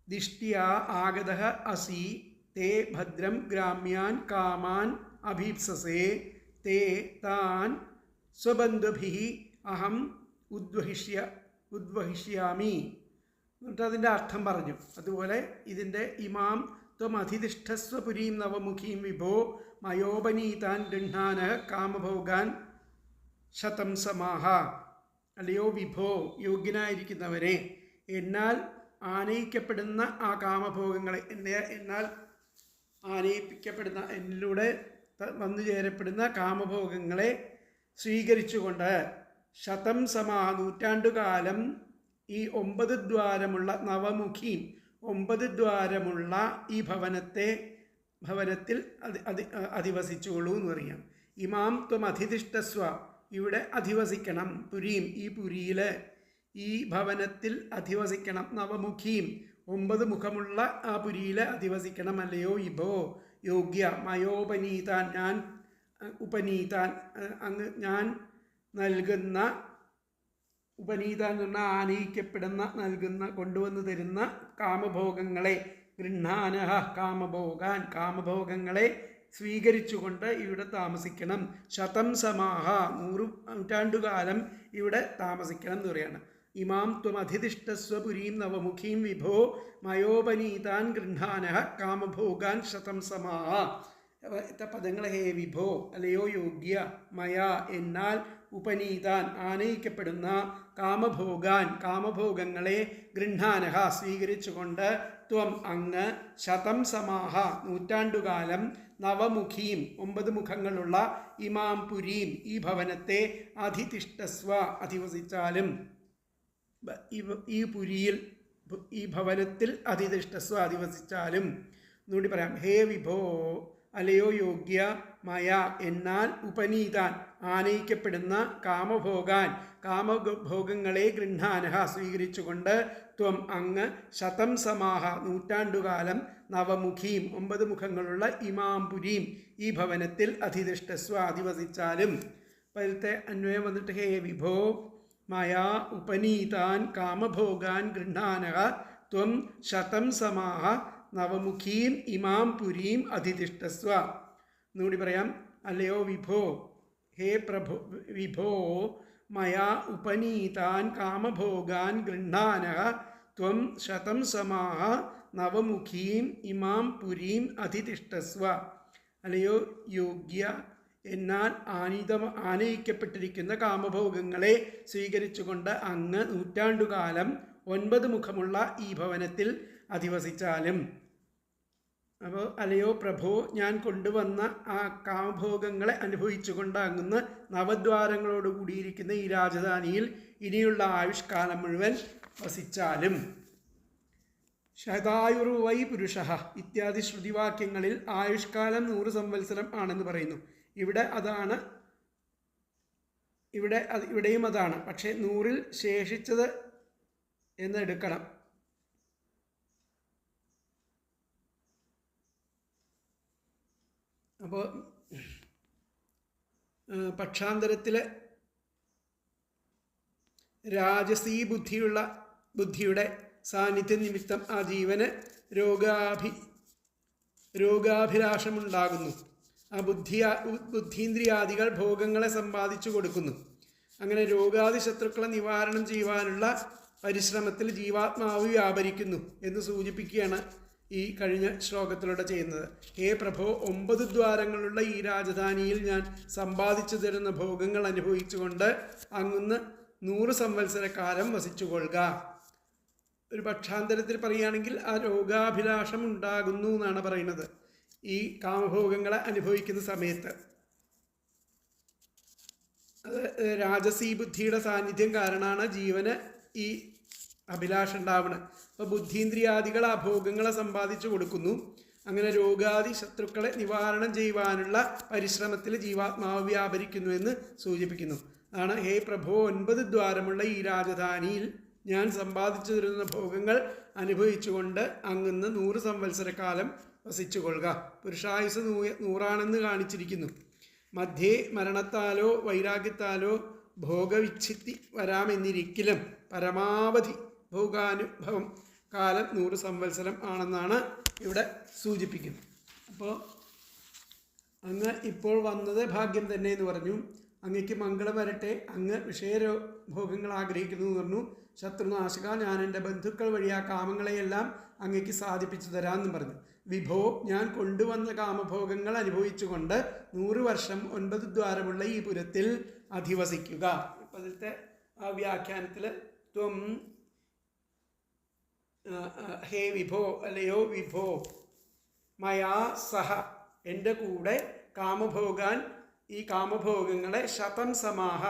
ദിഷ്ടിയ ആഗത അസി തേ ഭദ്രം ഗ്രാമ്യാൻ കാമാൻ അഭീപ്സസേ തേ താൻ സ്വബന്ധുഭി അഹം ഉദ്വഹിഷ്യാമി എന്നിട്ട് അതിൻ്റെ അർത്ഥം പറഞ്ഞു. അതുപോലെ ഇതിൻ്റെ ഇമാം ത്വം അധിതിഷ്ഠസ്വ പുരീം നവമുഖീം വിഭോ മയോപനീതാൻ ഗൃഹാന കാമഭോഗാൻ ശതം സമാഹ. അല്ലയോ വിഭോ, യോഗ്യനായിരിക്കുന്നവരെ, എന്നാൽ ആനയിക്കപ്പെടുന്ന ആ കാമഭോഗങ്ങളെ, എന്നാൽ ആനയിപ്പിക്കപ്പെടുന്ന, എന്നിലൂടെ വന്നു ചേരപ്പെടുന്ന കാമഭോഗങ്ങളെ സ്വീകരിച്ചുകൊണ്ട് ശതം സമാ, നൂറ്റാണ്ടുകാലം ഈ 9 ദ്വാരമുള്ള നവമുഖീം, 9 ദ്വാരമുള്ള ഈ ഭവനത്തിൽ അധിവസിച്ചുകൊള്ളൂ എന്ന് പറയാം. ഇമാം ത്വം അധിതിഷ്ഠസ്വ, ഇവിടെ അധിവസിക്കണം. പുരീം, ഈ പുരിയിൽ, ഈ ഭവനത്തിൽ അധിവസിക്കണം. നവമുഖീം, 9 മുഖമുള്ള ആ പുരിയിൽ അധിവസിക്കണം. അല്ലയോ ഇഭോ, യോഗ്യ, മയോപനീതാൻ, ഞാൻ ഉപനീതാൻ, അങ്ങ് ഞാൻ നൽകുന്ന, ഉപനീതാൻ എന്ന് പറഞ്ഞാൽ ആനയിക്കപ്പെടുന്ന, നൽകുന്ന, കൊണ്ടുവന്ന് തരുന്ന കാമഭോഗങ്ങളെ, ഗൃഹാനഹ കാമഭോഗാൻ, കാമഭോഗങ്ങളെ സ്വീകരിച്ചുകൊണ്ട് ഇവിടെ താമസിക്കണം. ശതം സമാഹ, 100 നൂറ്റാണ്ടുകാലം ഇവിടെ താമസിക്കണം എന്ന് പറയുകയാണ്. ഇമാം ത്വം അധിതിഷ്ഠസ്വ പുരീം നവമുഖീം വിഭോ മയോപനീതാൻ ഗൃഹാനഹ കാമഭോഗാൻ ശതം സമാഹ. പദങ്ങൾ ഹേ വിഭോ, അല്ലയോ യോഗ്യ, മയ, എന്നാൽ, ഉപനീതാൻ, ആനയിക്കപ്പെടുന്ന, കാമഭോഗാൻ, കാമഭോഗങ്ങളെ, ഗൃഹാനഹ, സ്വീകരിച്ചുകൊണ്ട്, ത്വം, അങ്ങ്, ശതം സമാഹ, നൂറ്റാണ്ടുകാലം, നവമുഖീം, 9 മുഖങ്ങളുള്ള, ഇമാം പുരീം, ഈ ഭവനത്തെ, അധിതിഷ്ഠസ്വ, അധിവസിച്ചാലും, ഈ പുരിയിൽ, ഈ ഭവനത്തിൽ അധിതിഷ്ഠസ്വ, അധിവസിച്ചാലും. എന്നുകൂടി പറയാം. ഹേ വിഭോ, അല്ലയോ യോഗ്യ, മയ, എന്നാൽ, ഉപനീതാൻ, ആനയിക്കപ്പെടുന്ന, കാമഭോഗാൻ, കാമഭോഗങ്ങളെ, ഗൃഹാനഹ, സ്വീകരിച്ചുകൊണ്ട്, ത്വം, അങ്ങ്, ശതം സമാഹ, നൂറ്റാണ്ടുകാലം, നവമുഖീം, 9 മുഖങ്ങളുള്ള, ഇമാം പുരീം, ഈ ഭവനത്തിൽ അധിതിഷ്ഠസ്വ, അധിവസിച്ചാലും. അതിലത്തെ അന്വയം വന്നിട്ട് ഹേ വിഭോ മയാ ഉപനീതാൻ കാമഭോഗാൻ ഗൃഹാനഹ ത്വം ശതം സമാഹ നവമുഖീം ഇമാം പുരീം അധിതിഷ്ഠസ്വ. എന്നുകൂടി പറയാം. അല്ലയോ വിഭോ, ഹേ പ്രഭോ, വിഭോ മയാ ഉപനീതാൻ കാമഭോഗാൻ ഗൃഹാനഹ ത്വം ശതം സമാഹ നവമുഖീം ഇമാം പുരീം അധിതിഷ്ഠസ്വ. അല്ലയോ യോഗ്യ, എന്നാൽ ആനയിക്കപ്പെട്ടിരിക്കുന്ന കാമഭോഗങ്ങളെ സ്വീകരിച്ചുകൊണ്ട് അങ്ങ് നൂറ്റാണ്ടുകാലം 9 മുഖമുള്ള ഈ ഭവനത്തിൽ അധിവസിച്ചാലും. അപ്പോൾ അല്ലയോ പ്രഭോ, ഞാൻ കൊണ്ടുവന്ന ആ കാമഭോഗങ്ങളെ അനുഭവിച്ചുകൊണ്ട് അങ്ങ് നവദ്വാരങ്ങളോട് കൂടിയിരിക്കുന്ന ഈ രാജധാനിയിൽ ഇനിയുള്ള ആയുഷ്കാലം മുഴുവൻ വസിച്ചാലും. ശതായുർവൈ പുരുഷ ഇത്യാദി ശ്രുതിവാക്യങ്ങളിൽ ആയുഷ്കാലം 100 സംവത്സരം ആണെന്ന് പറയുന്നു. ഇവിടെയും അതാണ്. പക്ഷേ 100-ൽ ശേഷിച്ചത് എന്നെടുക്കണം. അപ്പോൾ പക്ഷാന്തരത്തിലെ രാജസീ ബുദ്ധിയുടെ സാന്നിധ്യ നിമിത്തം ആ ജീവന് രോഗാഭിലാഷമുണ്ടാകുന്നു. ആ ബുദ്ധീന്ദ്രിയാദികൾ ഭോഗങ്ങളെ സമ്പാദിച്ചു കൊടുക്കുന്നു. അങ്ങനെ രോഗാദി ശത്രുക്കളെ നിവാരണം ചെയ്യുവാനുള്ള പരിശ്രമത്തിൽ ജീവാത്മാവ് വ്യാപരിക്കുന്നു എന്ന് സൂചിപ്പിക്കുകയാണ് ഈ കഴിഞ്ഞ ശ്ലോകത്തിലൂടെ ചെയ്യുന്നത്. ഹേ പ്രഭോ, 9 ദ്വാരങ്ങളുള്ള ഈ രാജധാനിയിൽ ഞാൻ സമ്പാദിച്ചു തരുന്ന ഭോഗങ്ങൾ അനുഭവിച്ചുകൊണ്ട് അങ്ങ് 100 സംവത്സരക്കാലം വസിച്ചുകൊള്ളുക. ഒരു പക്ഷാന്തരത്തിൽ പറയുകയാണെങ്കിൽ ആ രോഗാഭിലാഷം ഉണ്ടാകുന്നു എന്നാണ് പറയുന്നത് ഈ കാമഭോഗങ്ങളെ അനുഭവിക്കുന്ന സമയത്ത്. അത് രാജസീ ബുദ്ധിയുടെ സാന്നിധ്യം കാരണമാണ് ജീവന് ഈ അഭിലാഷം ഉണ്ടാവണം. അപ്പോൾ ബുദ്ധീന്ദ്രിയാദികൾ ആ ഭോഗങ്ങളെ സമ്പാദിച്ചു കൊടുക്കുന്നു. അങ്ങനെ രോഗാദി ശത്രുക്കളെ നിവാരണം ചെയ്യുവാനുള്ള പരിശ്രമത്തിൽ ജീവാത്മാവ് വ്യാപരിക്കുന്നു എന്ന് സൂചിപ്പിക്കുന്നു. അതാണ് ഹേ പ്രഭോ, 9 ദ്വാരമുള്ള ഈ രാജധാനിയിൽ ഞാൻ സമ്പാദിച്ചു തരുന്ന ഭോഗങ്ങൾ അനുഭവിച്ചുകൊണ്ട് അങ്ങന്ന് 100 സംവത്സരക്കാലം വസിച്ചു കൊള്ളുക. പുരുഷായുസ് 100 കാണിച്ചിരിക്കുന്നു. മധ്യേ മരണത്താലോ വൈരാഗ്യത്താലോ ഭോഗവിച്ഛിത്തി വരാമെന്നിരിക്കലും പരമാവധി ഭോഗാനുഭവം കാലം 100 സംവത്സരം ആണെന്നാണ് ഇവിടെ സൂചിപ്പിക്കുന്നത്. അപ്പോൾ അങ്ങ് ഇപ്പോൾ വന്നത് ഭാഗ്യം തന്നെ എന്ന് പറഞ്ഞു. അങ്ങയ്ക്ക് മംഗളം വരട്ടെ. അങ്ങ് വിഷയഭോഗങ്ങൾ ആഗ്രഹിക്കുന്നു എന്ന് പറഞ്ഞു. ശത്രുനാശക, ഞാൻ എൻ്റെ ബന്ധുക്കൾ വഴി ആ കാമങ്ങളെയെല്ലാം അങ്ങയ്ക്ക് സാധിപ്പിച്ചു തരാമെന്നും പറഞ്ഞു. വിഭോ, ഞാൻ കൊണ്ടുവന്ന കാമഭോഗങ്ങൾ അനുഭവിച്ചുകൊണ്ട് 100 വർഷം 9 ദ്വാരമുള്ള ഈ പുരത്തിൽ അധിവസിക്കുക. ഇപ്പം അതിലത്തെ ആ വ്യാഖ്യാനത്തിൽ ത്വം ഹേ വിഭോ, അല്ലയോ വിഭോ, മയാ സഹ, എൻ്റെ കൂടെ കാമഭോഗാൻ, ഈ കാമഭോഗങ്ങളെ 100 സമാഹ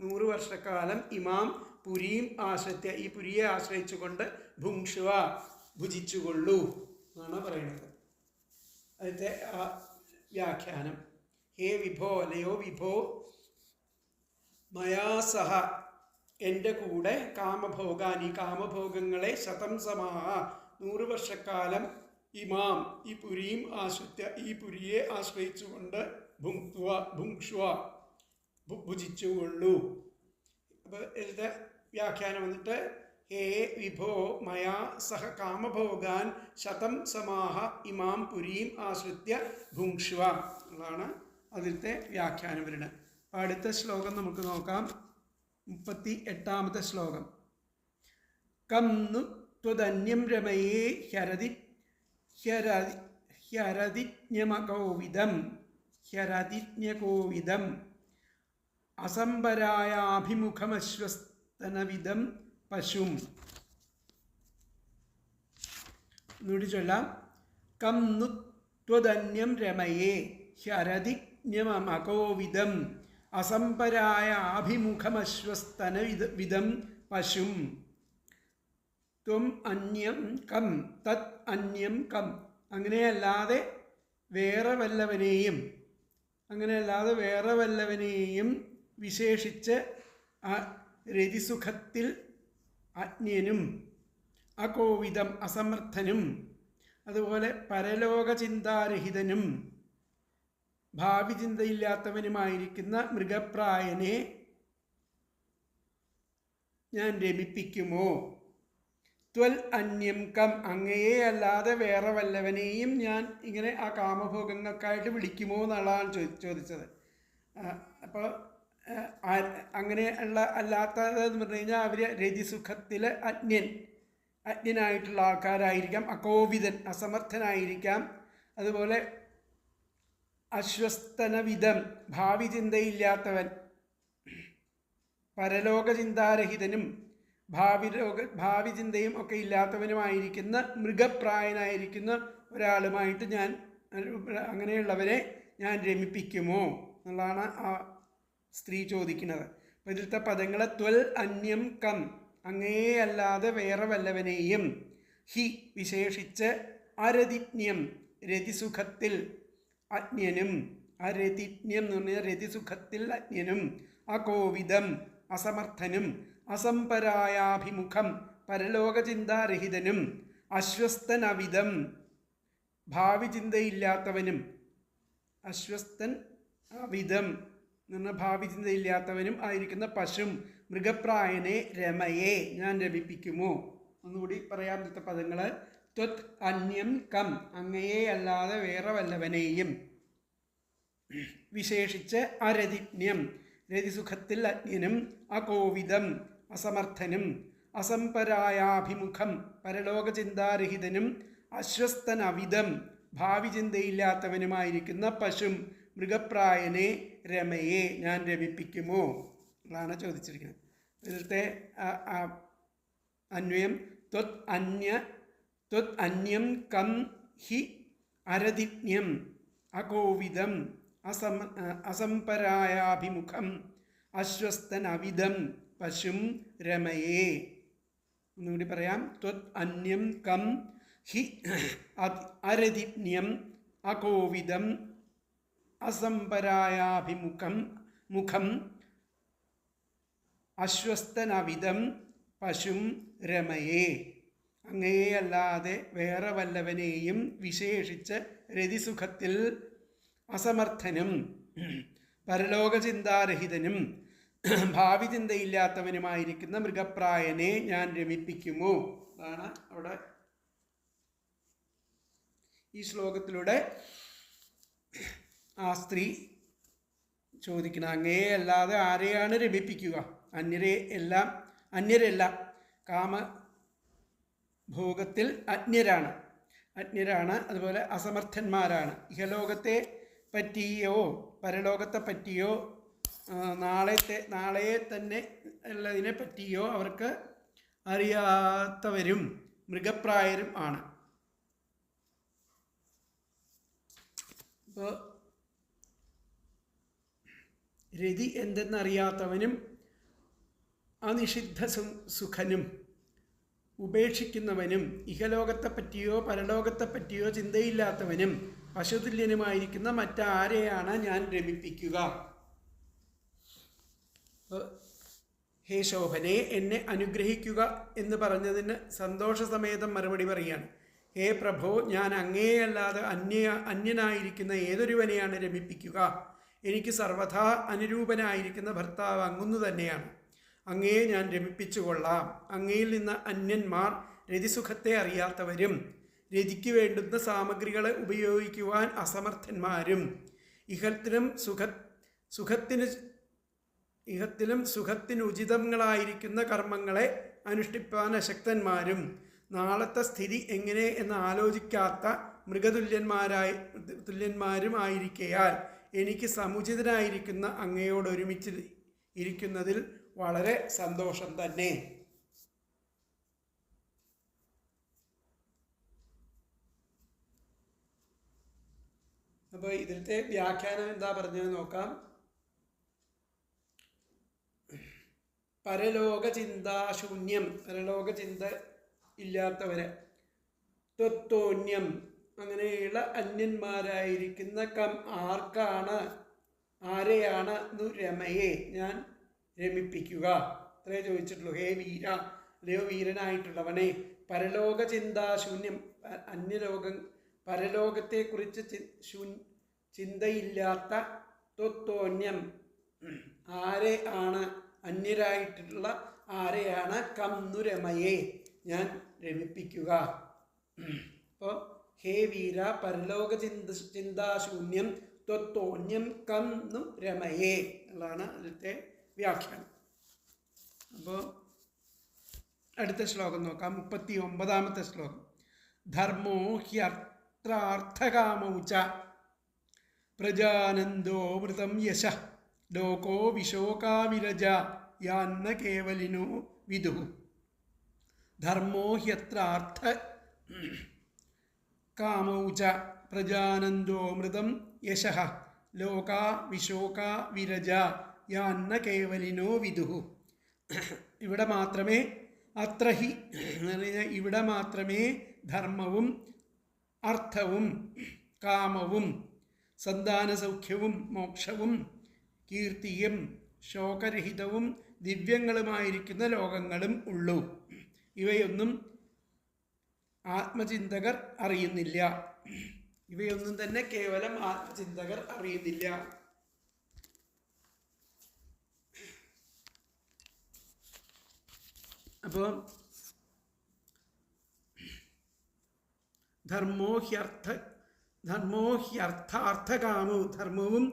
100 വർഷക്കാലം ഇമാം പുരിയും ആശ്രിത്യ, ഈ പുരിയെ ആശ്രയിച്ചുകൊണ്ട് ഭുങ്ഷുവ ഭുജിച്ചുകൊള്ളൂ എന്നാണ് പറയുന്നത്. അതിൻ്റെ ആ വ്യാഖ്യാനം ഹേ വിഭോ, അല്ലയോ വിഭോ, മയാ സഹ, എൻ്റെ കൂടെ കാമഭോഗാൻ, ഈ കാമഭോഗങ്ങളെ 100 സമാഹ 100 വർഷക്കാലം ഇമാം, ഈ പുരിയും ആശ്രിത്യ, ഈ പുരിയെ ആശ്രയിച്ചുകൊണ്ട് ഭുങ്ഷ്വ ഭുജിച്ചുകൊള്ളൂ. അപ്പോൾ ഇതിൻ്റെ വ്യാഖ്യാനം വന്നിട്ട് ഹേ വിഭോ മയാ സഹ കാമഭോഗാൻ 100 സമാഹ ഇമാം പുരീം ആശ്രിത്യ ഭുങ്ഷ്വ എന്നാണ് അതിലത്തെ വ്യാഖ്യാനം വരുന്നത്. അപ്പോൾ അടുത്ത ശ്ലോകം നമുക്ക് നോക്കാം. 38ാമത്തെ ശ്ലോകം. കം नु त्वदन्यं रमये ह्यरदिज्ञकोविदं അസംബരായാഭിമുഖമശ്വസ്തനവിദം പശും. എന്നൂടി ചൊല്ലാം. കം नु त्वदन्यं रमये ह्यरदिज्ञमकोविदം അസംപരായാഭിമുഖമശ്വസ്തനവിദം പശും. ത്വം അന്യം കം തത് അന്യം കം, അങ്ങനെയല്ലാതെ വേറെ വല്ലവനെയും വിശേഷിച്ച് രതിസുഖത്തിൽ അജ്ഞനും അകോവിദം അസമർത്ഥനും അതുപോലെ പരലോകചിന്താരഹിതനും ഭാവി ചിന്തയില്ലാത്തവനുമായിരിക്കുന്ന മൃഗപ്രായനെ ഞാൻ രമിപ്പിക്കുമോ? ത്വൽ അന്യം കം, അങ്ങയെ അല്ലാതെ വേറെ വല്ലവനെയും ഞാൻ ഇങ്ങനെ ആ കാമഭോഗങ്ങൾക്കായിട്ട് വിളിക്കുമോ എന്നുള്ളതാണ് ചോദിച്ചത്. അപ്പോൾ അങ്ങനെ ഉള്ള അല്ലാത്തതെന്ന് പറഞ്ഞു കഴിഞ്ഞാൽ അവർ രതിസുഖത്തിൽ അജ്ഞനായിട്ടുള്ള ആൾക്കാരായിരിക്കാം, അകോവിദൻ അസമർത്ഥനായിരിക്കാം, അതുപോലെ അശ്വസ്തനവിധം ഭാവി ചിന്തയില്ലാത്തവൻ, പരലോകചിന്താരഹിതനും ഭാവി ചിന്തയും ഒക്കെ ഇല്ലാത്തവനുമായിരിക്കുന്ന മൃഗപ്രായനായിരിക്കുന്ന ഒരാളുമായിട്ട് ഞാൻ അങ്ങനെയുള്ളവരെ ഞാൻ രമിപ്പിക്കുമോ എന്നുള്ളതാണ് ആ സ്ത്രീ ചോദിക്കുന്നത്. അപ്പോൾ ഇതിലത്തെ പദങ്ങൾ ത്വൽ അന്യം കം, അങ്ങയെ അല്ലാതെ വേറെ വല്ലവനെയും, ഹി വിശേഷിച്ച്, അരതിജ്ഞം രതിസുഖത്തിൽ അജ്ഞനും, അരതിജ്ഞം എന്ന് പറഞ്ഞാൽ രതിസുഖത്തിൽ അജ്ഞനും, അകോവിദം അസമർത്ഥനും, അസംപരായാഭിമുഖം പരലോകചിന്താരഹിതനും, അശ്വസ്തനവിധം ഭാവി ചിന്തയില്ലാത്തവനും, അശ്വസ്തൻ അവിധം എന്ന് പറഞ്ഞാൽ ഭാവി ചിന്തയില്ലാത്തവനും ആയിരിക്കുന്ന പശും മൃഗപ്രായനെ രമയെ ഞാൻ രമിപ്പിക്കുമോ? ഒന്നുകൂടി പറയാം ഇന്നത്തെ പദങ്ങൾ. ത്വത് അന്യം കം, അങ്ങയെ അല്ലാതെ വേറെ വല്ലവനെയും, വിശേഷിച്ച് അരതിജ്ഞം രതിസുഖത്തിൽ അജ്ഞനും, അകോവിദം അസമർത്ഥനും, അസംപരായാഭിമുഖം പരലോകചിന്താരഹിതനും, അശ്വസ്തനവിധം ഭാവി ചിന്തയില്ലാത്തവനുമായിരിക്കുന്ന പശും മൃഗപ്രായനെ രമയെ ഞാൻ രമിപ്പിക്കുമോ എന്നാണ് ചോദിച്ചിരിക്കുന്നത്. ഇതിലത്തെ അന്വയം ത്വത് അന്യം കം ഹി അരതിജ്ഞം അകോവിദം അസംപരായാഭിമുഖം അശ്വസ്തനവിധം പശും രമയേ. ഒന്നുകൂടി പറയാം. ത്വത് അന്യം കം ഹി അരതിജ്ഞം അകോവിദം അസംപരായാഭിമുഖം മുഖം അശ്വസ്തനവിധം പശും രമയേ. അങ്ങേയല്ലാതെ വേറെ വല്ലവനെയും വിശേഷിച്ച് രതിസുഖത്തിൽ അസമർത്ഥനും പരലോകചിന്താരഹിതനും ഭാവി ചിന്തയില്ലാത്തവനുമായിരിക്കുന്ന മൃഗപ്രായനെ ഞാൻ രമിപ്പിക്കുമോ? അതാണ് അവിടെ ഈ ശ്ലോകത്തിലൂടെ ആ സ്ത്രീ ചോദിക്കണം. അങ്ങേയല്ലാതെ ആരെയാണ് രമിപ്പിക്കുക? അന്യരെല്ലാം കാമഭോഗത്തിൽ അജ്ഞരാണ്, അതുപോലെ അസമർത്ഥന്മാരാണ്. ഇഹലോകത്തെ പറ്റിയോ പരലോകത്തെ പറ്റിയോ നാളെ തന്നെ ഉള്ളതിനെ പറ്റിയോ അവർക്ക് അറിയാത്തവരും മൃഗപ്രായരും ആണ്. ഇപ്പോൾ രതി എന്തെന്നറിയാത്തവനും അനിഷിദ്ധ സുഖനും ഉപേക്ഷിക്കുന്നവനും ഇഹലോകത്തെ പറ്റിയോ പരലോകത്തെ പറ്റിയോ ചിന്തയില്ലാത്തവനും പശുതുല്യനുമായിരിക്കുന്ന മറ്റാരെയാണ് ഞാൻ രമിപ്പിക്കുക? ഹേ ശോഭനെ, എന്നെ അനുഗ്രഹിക്കുക എന്ന് പറഞ്ഞതിന് സന്തോഷസമേതം മറുപടി പറയുകയാണ്. ഹേ പ്രഭോ, ഞാൻ അങ്ങേയല്ലാതെ അന്യനായിരിക്കുന്ന ഏതൊരുവനെയാണ് രമിപ്പിക്കുക? എനിക്ക് സർവഥാ അനുരൂപനായിരിക്കുന്ന ഭർത്താവ് അങ്ങുന്നു തന്നെയാണ്. അങ്ങയെ ഞാൻ രമിപ്പിച്ചുകൊള്ളാം. അങ്ങയിൽ നിന്ന് അന്യന്മാർ രതിസുഖത്തെ അറിയാത്തവരും രതിക്ക് വേണ്ടുന്ന സാമഗ്രികളെ ഉപയോഗിക്കുവാൻ അസമർത്ഥന്മാരും ഇഹത്തിലും സുഖത്തിനുചിതങ്ങളായിരിക്കുന്ന കർമ്മങ്ങളെ അനുഷ്ഠിപ്പാൻ അശക്തന്മാരും നാളത്തെ സ്ഥിതി എങ്ങനെ എന്ന് ആലോചിക്കാത്ത തുല്യന്മാരുമായിരിക്കയാൽ എനിക്ക് സമുചിതനായിരിക്കുന്ന അങ്ങയോട് ഒരുമിച്ച് ഇരിക്കുന്നതിൽ വളരെ സന്തോഷം തന്നെ. അപ്പോൾ ഇതിലത്തെ വ്യാഖ്യാനം എന്താ പറഞ്ഞത് നോക്കാം. പരലോകചിന്താശൂന്യം, പരലോകചിന്ത ഇല്ലാത്തവരെ, ത്വത്തോന്യം അങ്ങനെയുള്ള അന്യന്മാരായിരിക്കുന്ന ആരെയാണ് രമയെ ഞാൻ രമിപ്പിക്കുക? അത്രേ ചോദിച്ചിട്ടുള്ളൂ. ഹേ വീര, അല്ലയോ വീരനായിട്ടുള്ളവനെ, പരലോകചിന്താശൂന്യം, പരലോകത്തെക്കുറിച്ച് ചിന്തയില്ലാത്ത ത്വത്തോന്യം ആരെ ആണ്, അന്യരായിട്ടുള്ള ആരെയാണ് രമയെ ഞാൻ രമിപ്പിക്കുക? അപ്പോൾ ഹേ വീര, പരലോകചിന്താശൂന്യം ത്വത്തോന്യം രമയെ എന്നുള്ളതാണ് അതിലത്തെ വ്യാഖ്യാനം. അപ്പോൾ അടുത്ത ശ്ലോകം നോക്കാം. 39ാമത്തെ ശ്ലോകം. ധർമ്മോ ഹ്യർത്ഥാർത്ഥകാമൗ ച പ്രജാനന്ദോ മൃതം യശഃ ലോകോ വിശോകാവിരജ യാന്ന കേവലിനോ വിദുഃ. ധർമ്മോ ഹ്യർത്ഥാർത്ഥ കാമൗ ച പ്രജാനന്ദോ മൃതം യശഃ ലോകാ വിശോകാ വിരജ യാന്ന കേവലിനോ വിദുഃ. ഇവിടെ മാത്രമേ അത്രഹി എന്ന് പറഞ്ഞാൽ ഇവിടെ മാത്രമേ ധർമ്മവും അർത്ഥവും കാമവും സന്താനസൗഖ്യവും മോക്ഷവും കീർത്തിയും ശോകരഹിതവും ദിവ്യങ്ങളുമായിരിക്കുന്ന ലോകങ്ങളും ഉള്ളൂ. ഇവയൊന്നും ആത്മചിന്തകർ അറിയുന്നില്ല. ഇവയൊന്നും തന്നെ കേവലം ആത്മചിന്തകർ അറിയുന്നില്ല. അപ്പോൾ ധർമ്മോ ഹ്യർത്ഥാർത്ഥകാമവും, ധർമ്മവും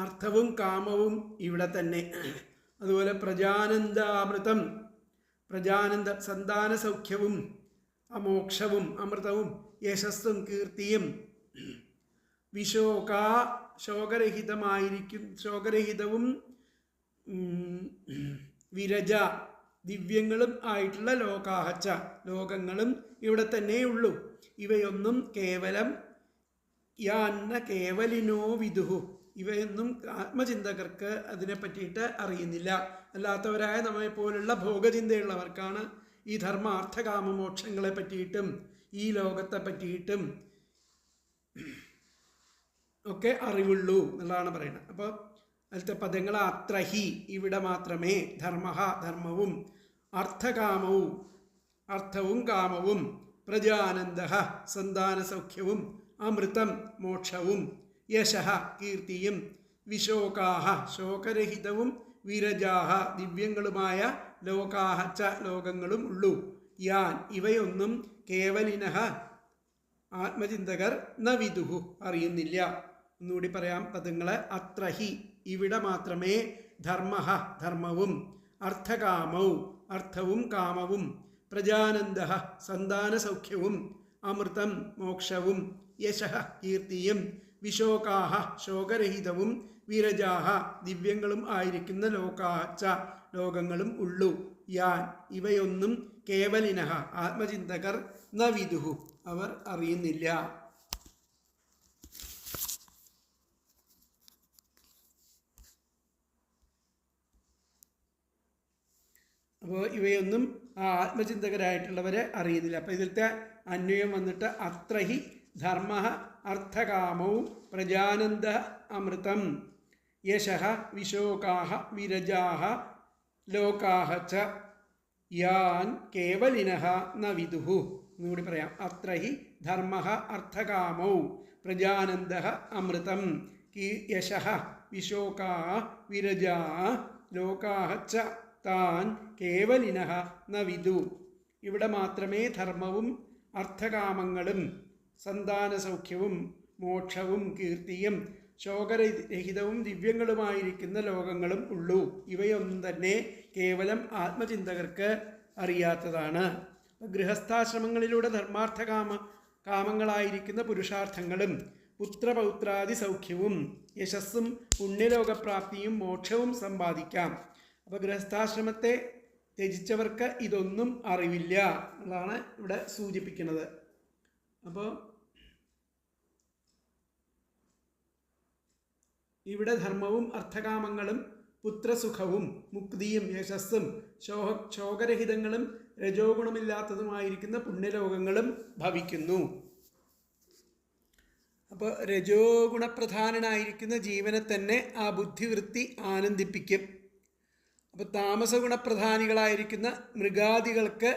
അർത്ഥവും കാമവും ഇവിടെ തന്നെ. അതുപോലെ പ്രജാനന്ദാമൃതം, സന്താന സൗഖ്യവും അമോക്ഷവും അമൃതവും യശസ്സും കീർത്തിയും ശോകരഹിതവും വിരജ ദിവ്യങ്ങളും ആയിട്ടുള്ള ലോകാഹച്ച ലോകങ്ങളും ഇവിടെ തന്നെയുള്ളൂ. ഇവയൊന്നും കേവലം യാന്ന കേവലിനോ വിദുഃ, ഇവയൊന്നും ആത്മചിന്തകർക്ക് അതിനെ പറ്റിയിട്ട് അറിയുന്നില്ല. അല്ലാത്തവരായ നമ്മെ പോലുള്ള ഭോഗചിന്തയുള്ളവർക്കാണ് ഈ ധർമാർത്ഥകാമമോക്ഷങ്ങളെ പറ്റിയിട്ടും ഈ ലോകത്തെ പറ്റിയിട്ടും ഒക്കെ അറിവുള്ളൂ എന്നുള്ളതാണ് പറയുന്നത്. അപ്പോൾ അതിലത്തെ പദങ്ങൾ അത്രഹി ഇവിടെ മാത്രമേ ധർമ്മ ധർമ്മവും അർത്ഥകാമവും അർത്ഥവും കാമവും പ്രജാനന്ദ സന്താന സൗഖ്യവും അമൃതം മോക്ഷവും യശഃ കീർത്തിയും വിശോകാഹ ശോകരഹിതവും വിരജാഹ ദിവ്യങ്ങളുമായ ലോകാഹ ച ലോകങ്ങളും ഉള്ളൂ. യാൻ ഇവയൊന്നും കേവലിനഃ ആത്മചിന്തകർ ന വിദുഹു അറിയുന്നില്ല. ഒന്നുകൂടി പറയാം പദങ്ങളെ. അത്രഹി ഇവിടെ മാത്രമേ ധർമ്മ ധർമ്മവും അർത്ഥകാമൗ അർത്ഥവും കാമവും പ്രജാനന്ദ സന്താന സൗഖ്യവും അമൃതം മോക്ഷവും യശഃ കീർത്തിയും വിശോകാഹ ശോകരഹിതവും വിരജാഹ ദിവ്യങ്ങളും ആയിരിക്കുന്ന ലോകാഹ ച ലോകങ്ങളും ഉള്ളൂ. യാൻ ഇവയൊന്നും കേവലിനഃ ആത്മചിന്തകർ ന വിദുഹു അവർ അറിയുന്നില്ല. അപ്പോൾ ഇവയൊന്നും ആ ആത്മചിന്തകരായിട്ടുള്ളവരെ അറിയുന്നില്ല. അപ്പോൾ ഇതിലത്തെ അന്വയം വന്നിട്ട് അത്രഹി ധർമ്മ അർത്ഥകാമവും പ്രജാനന്ദ അമൃതം യശഃ വിശോകാഹ വിരജാഹ ലോകാഹ ച യാൻ കേവലിനഃ ന വിദുഹു. എന്നുകൂടി പറയാം. അത്രഹി ധർമ്മ അർത്ഥകാമൗ പ്രജാനന്ദ അമൃതം യശഃ വിശോകാഹ വിരജാഹ ലോകാഹ ച താൻ കേവലിനഃ ന വിദു. ഇവിടെ മാത്രമേ ധർമ്മവും അർത്ഥകാമങ്ങളും സന്താന സൗഖ്യവും മോക്ഷവും കീർത്തിയും ശോകരഹിതവും ദിവ്യങ്ങളുമായിരിക്കുന്ന ലോകങ്ങളും ഉള്ളൂ. ഇവയൊന്നും തന്നെ കേവലം ആത്മചിന്തകർക്ക് അറിയാത്തതാണ്. ഗൃഹസ്ഥാശ്രമങ്ങളിലൂടെ കാമങ്ങളായിരിക്കുന്ന പുരുഷാർത്ഥങ്ങളും പുത്രപൗത്രാദി സൗഖ്യവും യശസ്സും പുണ്യലോകപ്രാപ്തിയും മോക്ഷവും സമ്പാദിക്കാം. അപ്പോൾ ഗൃഹസ്ഥാശ്രമത്തെ ത്യജിച്ചവർക്ക് ഇതൊന്നും അറിവില്ല എന്നാണ് ഇവിടെ സൂചിപ്പിക്കുന്നത്. അപ്പോൾ ഇവിടെ ധർമ്മവും അർത്ഥകാമങ്ങളും പുത്രസുഖവും മുക്തിയും യശസ്സും ശോകരഹിതങ്ങളും രജോ ഗുണമില്ലാത്തതുമായിരിക്കുന്ന പുണ്യലോകങ്ങളും ഭവിക്കുന്നു. അപ്പോൾ രജോ ഗുണപ്രധാനനായിരിക്കുന്ന ജീവനെ തന്നെ ആ ബുദ്ധിവൃത്തി ആനന്ദിപ്പിക്കും. അപ്പോൾ താമസഗുണപ്രധാനികളായിരിക്കുന്ന മൃഗാദികൾക്ക്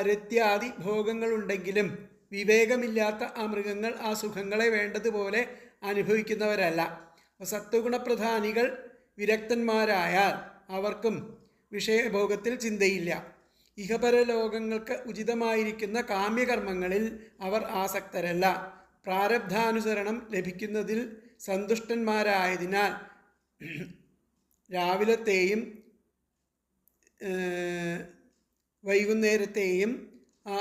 രത്യാദി ഭോഗങ്ങളുണ്ടെങ്കിലും വിവേകമില്ലാത്ത ആ മൃഗങ്ങൾ ആ സുഖങ്ങളെ വേണ്ടതുപോലെ അനുഭവിക്കുന്നവരല്ല. അപ്പോൾ സത്വഗുണപ്രധാനികൾ വിരക്തന്മാരായാൽ അവർക്കും വിഷയഭോഗത്തിൽ ചിന്തയില്ല. ഇഹപരലോകങ്ങൾക്ക് ഉചിതമായിരിക്കുന്ന കാമ്യകർമ്മങ്ങളിൽ അവർ ആസക്തരല്ല. പ്രാരബ്ധാനുസരണം ലഭിക്കുന്നതിൽ സന്തുഷ്ടന്മാരായതിനാൽ രാവിലത്തെയും വൈകുന്നേരത്തെയും ആ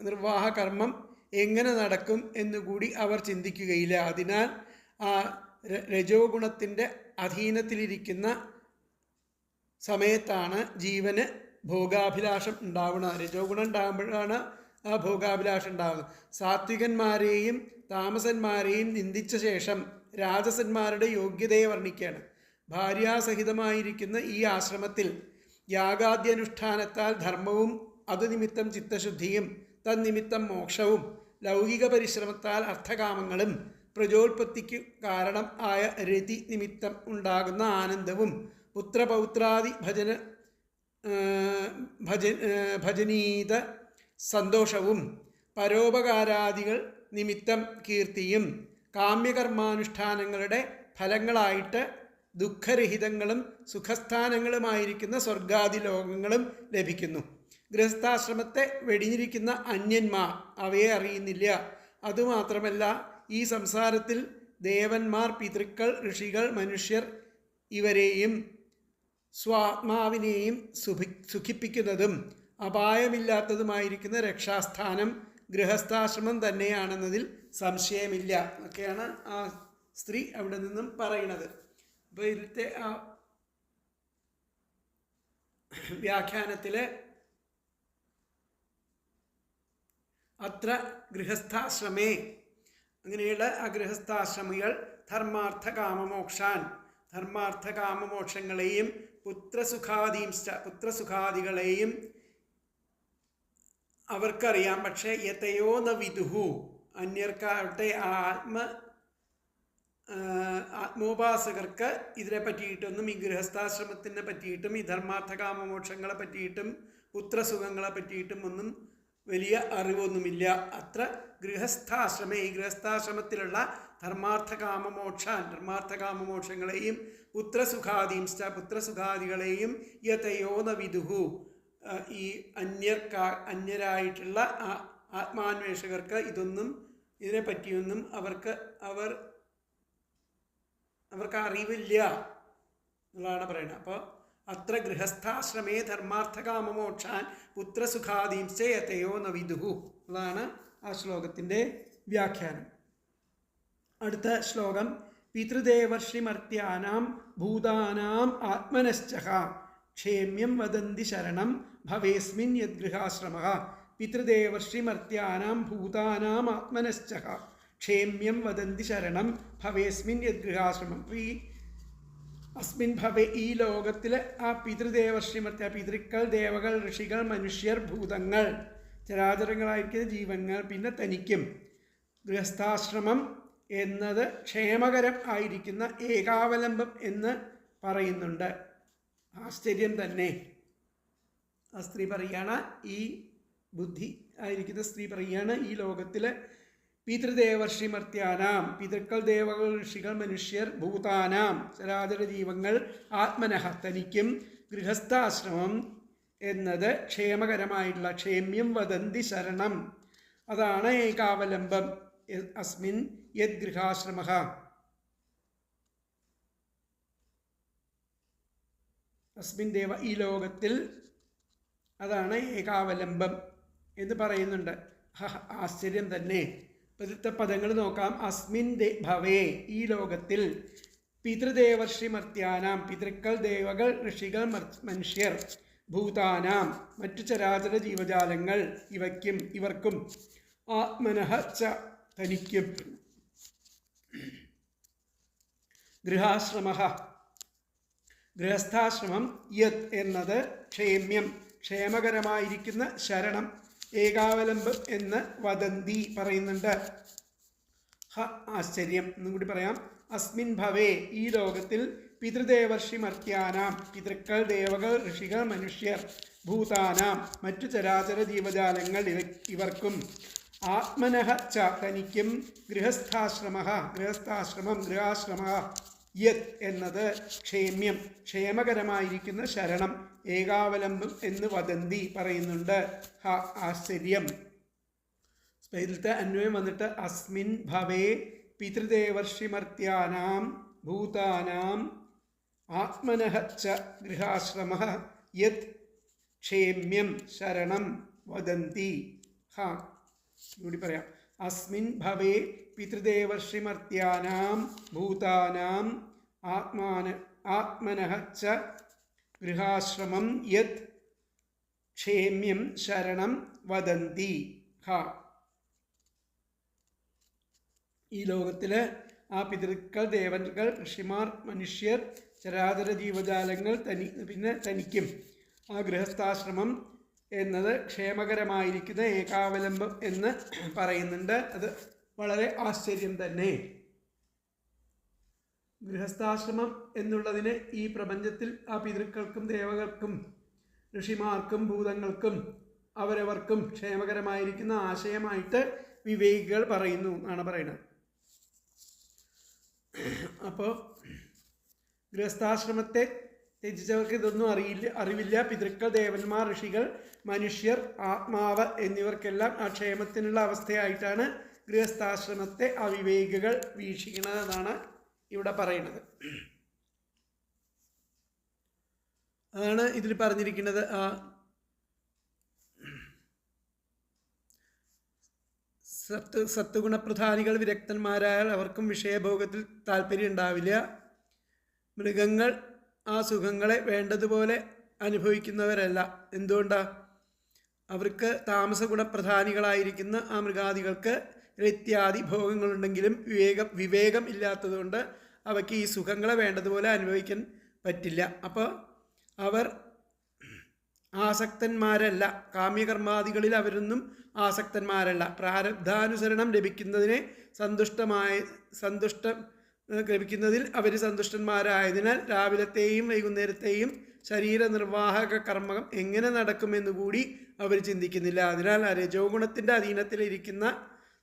നിർവാഹ കർമ്മം എങ്ങനെ നടക്കും എന്നുകൂടി അവർ ചിന്തിക്കുകയില്ല. അതിനാൽ ആ രജോ ഗുണത്തിൻ്റെ അധീനത്തിലിരിക്കുന്ന സമയത്താണ് ജീവന് ഭോഗാഭിലാഷം ഉണ്ടാവുന്നത്. രജോ ഗുണം ഉണ്ടാകുമ്പോഴാണ് ആ ഭോഗാഭിലാഷം ഉണ്ടാകുന്നത്. സാത്വികന്മാരെയും താമസന്മാരെയും നിന്ദിച്ച ശേഷം രാജസന്മാരുടെ യോഗ്യതയെ വർണ്ണിക്കുകയാണ്. ഭാര്യാസഹിതമായിരിക്കുന്ന ഈ ആശ്രമത്തിൽ യാഗാദ്യനുഷ്ഠാനത്താൽ ധർമ്മവും അതുനിമിത്തം ചിത്തശുദ്ധിയും തന്നിമിത്തം മോക്ഷവും ലൗകിക പരിശ്രമത്താൽ അർത്ഥകാമങ്ങളും പ്രജോൽപത്തിക്ക് കാരണം ആയ രതി നിമിത്തം ഉണ്ടാകുന്ന ആനന്ദവും പുത്രപൗത്രാദി ഭജനീത സന്തോഷവും പരോപകാരാദികൾ നിമിത്തം കീർത്തിയും കാമ്യകർമാനുഷ്ഠാനങ്ങളുടെ ഫലങ്ങളായിട്ട് ദുഃഖരഹിതങ്ങളും സുഖസ്ഥാനങ്ങളുമായിരിക്കുന്ന സ്വർഗാദി ലോകങ്ങളും ലഭിക്കുന്നു. ഗൃഹസ്ഥാശ്രമത്തെ വെടിഞ്ഞിരിക്കുന്ന അന്യന്മാർ അവയെ അറിയുന്നില്ല. അതുമാത്രമല്ല, ഈ സംസാരത്തിൽ ദേവന്മാർ, പിതൃക്കൾ, ഋഷികൾ, മനുഷ്യർ ഇവരെയും സ്വാത്മാവിനെയും സുഖിപ്പിക്കുന്നതും അപായമില്ലാത്തതുമായിരിക്കുന്ന രക്ഷാസ്ഥാനം ഗൃഹസ്ഥാശ്രമം തന്നെയാണെന്നതിൽ സംശയമില്ല എന്നൊക്കെയാണ് ആ സ്ത്രീ അവിടെ നിന്നും പറയുന്നത്. അപ്പോൾ ഇതിലത്തെ ആ വ്യാഖ്യാനത്തിൽ അത്ര ഗൃഹസ്ഥാശ്രമേ, അങ്ങനെയുള്ള ആ ഗൃഹസ്ഥാശ്രമികൾ ധർമാർത്ഥ കാമമോക്ഷാൻ, ധർമാർത്ഥ കാമമോക്ഷങ്ങളെയും പുത്രസുഖാദികളെയും അവർക്കറിയാം. പക്ഷേ യതയോ ന വിദുഹു, അന്യർക്കാവട്ടെ ആത്മോപാസകർക്ക് ഇതിനെ പറ്റിയിട്ടൊന്നും, ഈ ഗൃഹസ്ഥാശ്രമത്തിനെ പറ്റിയിട്ടും ഈ ധർമാർത്ഥകാമമോക്ഷങ്ങളെ പറ്റിയിട്ടും പുത്രസുഖങ്ങളെ പറ്റിയിട്ടും ഒന്നും വലിയ അറിവൊന്നുമില്ല. അത്ര ഈ ഗൃഹസ്ഥാശ്രമത്തിലുള്ള ധർമാർത്ഥകാമമോക്ഷങ്ങളെയും പുത്രസുഖാദികളെയും യതയോ ന വിദുഹു, ഈ അന്യരായിട്ടുള്ള ആത്മാന്വേഷകർക്ക് ഇതിനെപ്പറ്റിയൊന്നും അവർക്ക് അറിവില്ല എന്നുള്ളതാണ് പറയുന്നത്. അപ്പോൾ അത്ര ഗൃഹസ്ഥാശ്രമേ ധർമാർത്ഥകാമമോക്ഷാൻ പുത്രസുഖാദീംശ്ച യതയോ ന വിദുഹു അതാണ് ആ ശ്ലോകത്തിൻ്റെ വ്യാഖ്യാനം. അടുത്ത ശ്ലോകം പിതൃദേവർഷിമർത്യാനാം ഭൂതാനാം ആത്മനശ്ചഃ ക്ഷേമ്യം വദന്തി ശരണം ഭവേസ്മിൻ യദ്ഗൃഹാശ്രമഃ. പിതൃദേവർഷിമർത്യാനാം ഭൂതാനാം ആത്മനശ്ചഃ ക്ഷേമ്യം വദന്തി ശരണം ഭവേസ്മിൻ യദ്ഗൃഹാശ്രമം. ഈ അസ്മിൻ ഭവേ, ഈ ലോകത്തിൽ ആ പിതൃദേവർഷിമർത്യ, പിതൃക്കൾ, ദേവകൾ, ഋഷികൾ, മനുഷ്യർ, ഭൂതങ്ങൾ, ചരാചരങ്ങളായിരിക്കുന്ന ജീവങ്ങൾ, പിന്നെ തനിക്കും ഗൃഹസ്ഥാശ്രമം എന്നത് ക്ഷേമകരം ആയിരിക്കുന്ന ഏകാവലംബം എന്ന് പറയുന്നുണ്ട്. ആശ്ചര്യം തന്നെ. ആ സ്ത്രീ പറയുകയാണ്, ഈ ബുദ്ധി ആയിരിക്കുന്ന സ്ത്രീ പറയുകയാണ്, ഈ ലോകത്തിൽ പിതൃദേവർഷിമർത്യാനാം, പിതൃക്കൾ, ദേവകൾ, ഋഷികൾ, മനുഷ്യർ, ഭൂതാനാം, ചരാചര ജീവങ്ങൾ, ആത്മനഃ തനിക്കും ഗൃഹസ്ഥാശ്രമം എന്നത് ക്ഷേമകരമായിട്ടുള്ള, ക്ഷേമ്യം വദന്തി ശരണം, അതാണ് ഏകാവലംബം. അസ്മിൻ യദ്ഗൃഹാശ്രമഃ. അസ്മിൻ ദേവ, ഈ ലോകത്തിൽ അതാണ് ഏകാവലംബം എന്ന് പറയുന്നുണ്ട്. ആശ്ചര്യം തന്നെ. പതിത്തെ പദങ്ങൾ നോക്കാം. അസ്മിൻ ഭവേ, ഈ ലോകത്തിൽ, പിതൃദേവർഷിമർത്യാനാം, പിതൃക്കൾ, ദേവകൾ, ഋഷികൾ, മനുഷ്യർ, ഭൂതാനാം, മറ്റു ചരാചര ജീവജാലങ്ങൾ, ഇവർക്കും, ആത്മനഃ ച തനിക്കും, ഗൃഹാശ്രമഃ ഗൃഹസ്ഥാശ്രമം, യത് എന്നത് ക്ഷേമ്യം ക്ഷേമകരമായിരിക്കുന്ന ശരണം, ഏകാവലംബം എന്ന് വദന്തി പറയുന്നുണ്ട്. ആശ്ചര്യം. എന്നും കൂടി പറയാം. അസ്മിൻ ഭവേ, ഈ ലോകത്തിൽ, പിതൃദേവർഷിമർത്യാനാം, പിതൃക്കൾ, ദേവകൾ, ഋഷികൾ, മനുഷ്യർ, ഭൂതാനാം, മറ്റു ചരാചര ജീവജാലങ്ങൾ, ഇവർക്കും, ആത്മനഃ ച തനിക്കും, ഗൃഹസ്ഥാശ്രമഃ ഗൃഹാശ്രമഃ, യത് എന്നത് ക്ഷേമ്യം ക്ഷേമകരമായിരിക്കുന്ന ശരണം, ഏകാവലംബം എന്ന് വദന്തി പറയുന്നുണ്ട്. ആശ്ചര്യം. ഇതിലത്തെ അന്വയം വന്നിട്ട് അസ്മിൻ ഭവേ പിതൃദേവർഷിമർത്യാനാം ഭൂതാനാം ആത്മനഃ ച ഗൃഹാശ്രമഃ യത് ക്ഷേമ്യം ശരണം വദന്തി. കൂടി പറയാം. അസ്മിൻ ഭവേ പിതൃദേവർഷിമർത്യാനാം ഭൂതാനാം ആത്മനഃ ച ഗൃഹാശ്രമം യത് ക്ഷേമ്യം ശരണം വദന്തി. ഈ ലോകത്തിൽ ആ പിതൃക്കൾ, ദേവകൾ, ഋഷിമാർ, മനുഷ്യർ, ചരാചര ജീവജാലങ്ങൾ, പിന്നെ തനിക്കും ആ ഗൃഹസ്ഥാശ്രമം എന്നത് ക്ഷേമകരമായിരിക്കുന്ന ഏകാവലംബം എന്ന് പറയുന്നുണ്ട്. അത് വളരെ ആശ്ചര്യം തന്നെ. ഗൃഹസ്ഥാശ്രമം എന്നുള്ളതിന് ഈ പ്രപഞ്ചത്തിൽ ആ പിതൃക്കൾക്കും, ദേവകൾക്കും, ഋഷിമാർക്കും, ഭൂതങ്ങൾക്കും അവരവർക്കും ക്ഷേമകരമായിരിക്കുന്ന ആശയമായിട്ട് വിവേകികൾ പറയുന്നു എന്നാണ് പറയുന്നത്. അപ്പോൾ ഗൃഹസ്ഥാശ്രമത്തെ ത്യജിച്ചവർക്ക് ഇതൊന്നും അറിവില്ല. പിതൃക്കൾ, ദേവന്മാർ, ഋഷികൾ, മനുഷ്യർ, ആത്മാവ് എന്നിവർക്കെല്ലാം ആ ക്ഷേമത്തിനുള്ള അവസ്ഥയായിട്ടാണ് ഗൃഹസ്ഥാശ്രമത്തെ അവിവേകികൾ വീക്ഷിക്കുന്നതെന്നാണ് ഇവിടെ പറയുന്നത്. അതാണ് ഇതിൽ പറഞ്ഞിരിക്കുന്നത്. ആ സത്വഗുണപ്രധാനികൾ വിരക്തന്മാരായാൽ അവർക്കും വിഷയഭോഗത്തിൽ താല്പര്യം ഉണ്ടാവില്ല. മൃഗങ്ങൾ ആ സുഖങ്ങളെ വേണ്ടതുപോലെ അനുഭവിക്കുന്നവരല്ല. എന്തുകൊണ്ടാണ്? അവർക്ക് താമസഗുണപ്രധാനികളായിരിക്കുന്ന ആ മൃഗാദികൾക്ക് ഇത്യാദി ഭോഗങ്ങളുണ്ടെങ്കിലും വിവേകം ഇല്ലാത്തതുകൊണ്ട് അവയ്ക്ക് ഈ സുഖങ്ങളെ വേണ്ടതുപോലെ അനുഭവിക്കാൻ പറ്റില്ല. അപ്പോൾ അവർ ആസക്തന്മാരല്ല. കാമ്യകർമാദികളിൽ അവരൊന്നും ആസക്തന്മാരല്ല. പ്രാരബ്ധാനുസരണം ലഭിക്കുന്നതിനെ ലഭിക്കുന്നതിൽ അവർ സന്തുഷ്ടന്മാരായതിനാൽ രാവിലത്തെയും വൈകുന്നേരത്തെയും ശരീര നിർവാഹക കർമ്മം എങ്ങനെ നടക്കുമെന്നുകൂടി അവർ ചിന്തിക്കുന്നില്ല. അതിനാൽ രജോ ഗുണത്തിൻ്റെ അധീനത്തിലിരിക്കുന്ന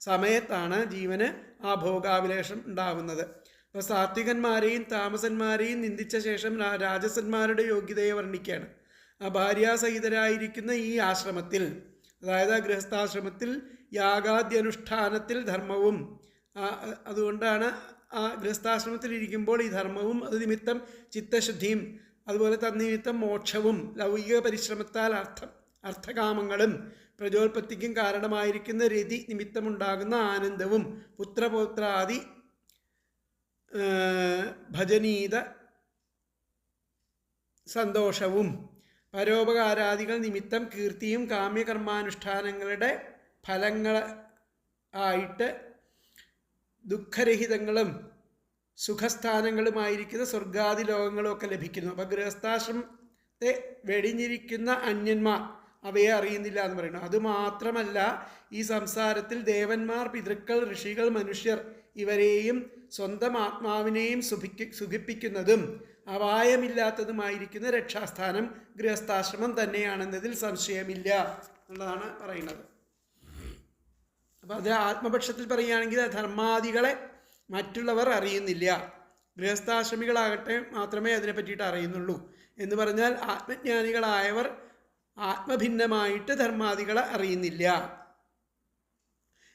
സമയത്താണ് ജീവന് ആ ഭോഗാഭിലേഷം ഉണ്ടാവുന്നത്. അപ്പോൾ സാത്വികന്മാരെയും താമസന്മാരെയും നിന്ദിച്ച ശേഷം രാജസന്മാരുടെ യോഗ്യതയെ വർണ്ണിക്കുകയാണ്. ഭാര്യാസഹിതരായിരിക്കുന്ന ഈ ആശ്രമത്തിൽ, അതായത് ഗൃഹസ്ഥാശ്രമത്തിൽ യാഗാദ്യനുഷ്ഠാനത്തിൽ ധർമ്മവും, അതുകൊണ്ടാണ് ആ ഗൃഹസ്ഥാശ്രമത്തിൽ ഇരിക്കുമ്പോൾ ഈ ധർമ്മവും അത് നിമിത്തം ചിത്തശുദ്ധിയും അതുപോലെ തന്നിമിത്തം മോക്ഷവും ലൗകിക പരിശ്രമത്താൽ അർത്ഥകാമങ്ങളും പ്രജോൽപത്തിക്കും കാരണമായിരിക്കുന്ന രതി നിമിത്തമുണ്ടാകുന്ന ആനന്ദവും പുത്രപൗത്രാദി ഭജനീത സന്തോഷവും പരോപകാരാദികൾ നിമിത്തം കീർത്തിയും കാമ്യകർമാനുഷ്ഠാനങ്ങളുടെ ഫലങ്ങൾ ആയിട്ട് ദുഃഖരഹിതങ്ങളും സുഖസ്ഥാനങ്ങളുമായിരിക്കുന്ന സ്വർഗാദി ലോകങ്ങളൊക്കെ ലഭിക്കുന്നു. അപ്പം ഗൃഹസ്ഥാശ്രമത്തെ വെടിഞ്ഞിരിക്കുന്ന അന്യന്മാർ അവയെ അറിയുന്നില്ല എന്ന് പറയുന്നു. അതുമാത്രമല്ല, ഈ സംസാരത്തിൽ ദേവന്മാർ, പിതൃക്കൾ, ഋഷികൾ, മനുഷ്യർ ഇവരെയും സ്വന്തം ആത്മാവിനെയും സുഖിപ്പിക്കുന്നതും അപായമില്ലാത്തതുമായിരിക്കുന്ന രക്ഷാസ്ഥാനം ഗൃഹസ്ഥാശ്രമം തന്നെയാണെന്നതിൽ സംശയമില്ല എന്നുള്ളതാണ് പറയുന്നത്. അപ്പോൾ അത് ആത്മപക്ഷത്തിൽ പറയുകയാണെങ്കിൽ ധർമാദികളെ മറ്റുള്ളവർ അറിയുന്നില്ല, ഗൃഹസ്ഥാശ്രമികളാകട്ടെ മാത്രമേ അതിനെ പറ്റിയിട്ട് അറിയുന്നുള്ളൂ എന്ന് പറഞ്ഞാൽ ആത്മജ്ഞാനികളായവർ ആത്മഭിന്നമായിട്ട് ധർമാദികളെ അറിയുന്നില്ല.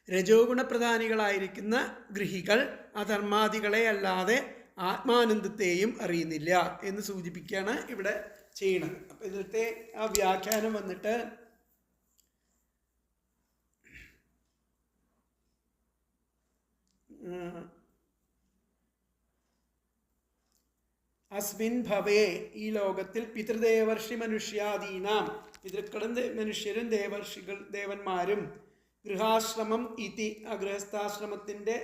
രജോ ഗുണപ്രധാനികളായിരിക്കുന്ന ഗൃഹികൾ ആ ധർമാദികളെ അല്ലാതെ ആത്മാനന്ദത്തെയും അറിയുന്നില്ല എന്ന് സൂചിപ്പിക്കുകയാണ് ഇവിടെ ചെയ്യണത്. അപ്പം ഇതിലത്തെ ആ വ്യാഖ്യാനം വന്നിട്ട് അസ്മിൻ ഭവേ, ഈ ലോകത്തിൽ പിതൃദേവർഷി മനുഷ്യാദീനാം, പിതൃക്കളും മനുഷ്യരും ദേവന്മാരും ഗൃഹാശ്രമം ഇതി, ആ ഗൃഹസ്ഥാശ്രമത്തിൻ്റെ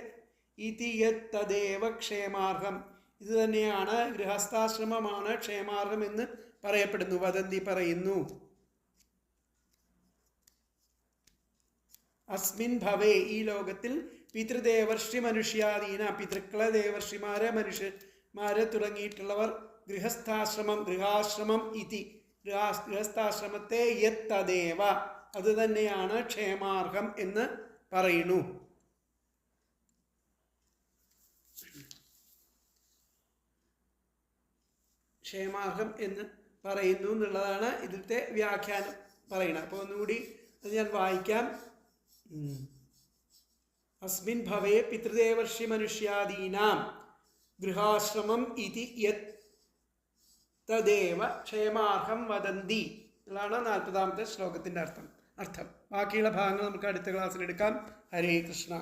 ഇതി തദേവ ക്ഷേമാർഹം, ഇത് തന്നെയാണ് ഗൃഹസ്ഥാശ്രമമാണ് ക്ഷേമാർഹം എന്ന് പറയപ്പെടുന്നു. വദന്തി പറയുന്നു. അസ്മിൻ ഭവേ, ഈ ലോകത്തിൽ പിതൃദേവർഷി മനുഷ്യാദീന, പിതൃക്കളെ, ദേവർഷിമാരെ, മനുഷ്യന്മാരെ തുടങ്ങിയിട്ടുള്ളവർ ഗൃഹാശ്രമം ഇതി, ഗൃഹസ്ഥാശ്രമത്തെ യത്തദേവ, അത് തന്നെയാണ് ക്ഷേമാർഹം എന്ന് പറയുന്നു. ക്ഷേമാർഹം എന്ന് പറയുന്നു എന്നുള്ളതാണ് ഇതിലത്തെ വ്യാഖ്യാനം പറയുന്നത്. അപ്പോൾ ഒന്നുകൂടി അത് ഞാൻ വായിക്കാം. അസ്മിൻ ഭവേ പിതൃദേവർഷി മനുഷ്യാദീനാം ഗൃഹാശ്രമം ഇതി യത് തദേവ ക്ഷേമാർഹം വദന്തി എന്നാണ് 40-ാമത്തെ ശ്ലോകത്തിൻ്റെ അർത്ഥം. ബാക്കിയുള്ള ഭാഗങ്ങൾ നമുക്ക് അടുത്ത ക്ലാസ്സിൽ എടുക്കാം. ഹരേ കൃഷ്ണ.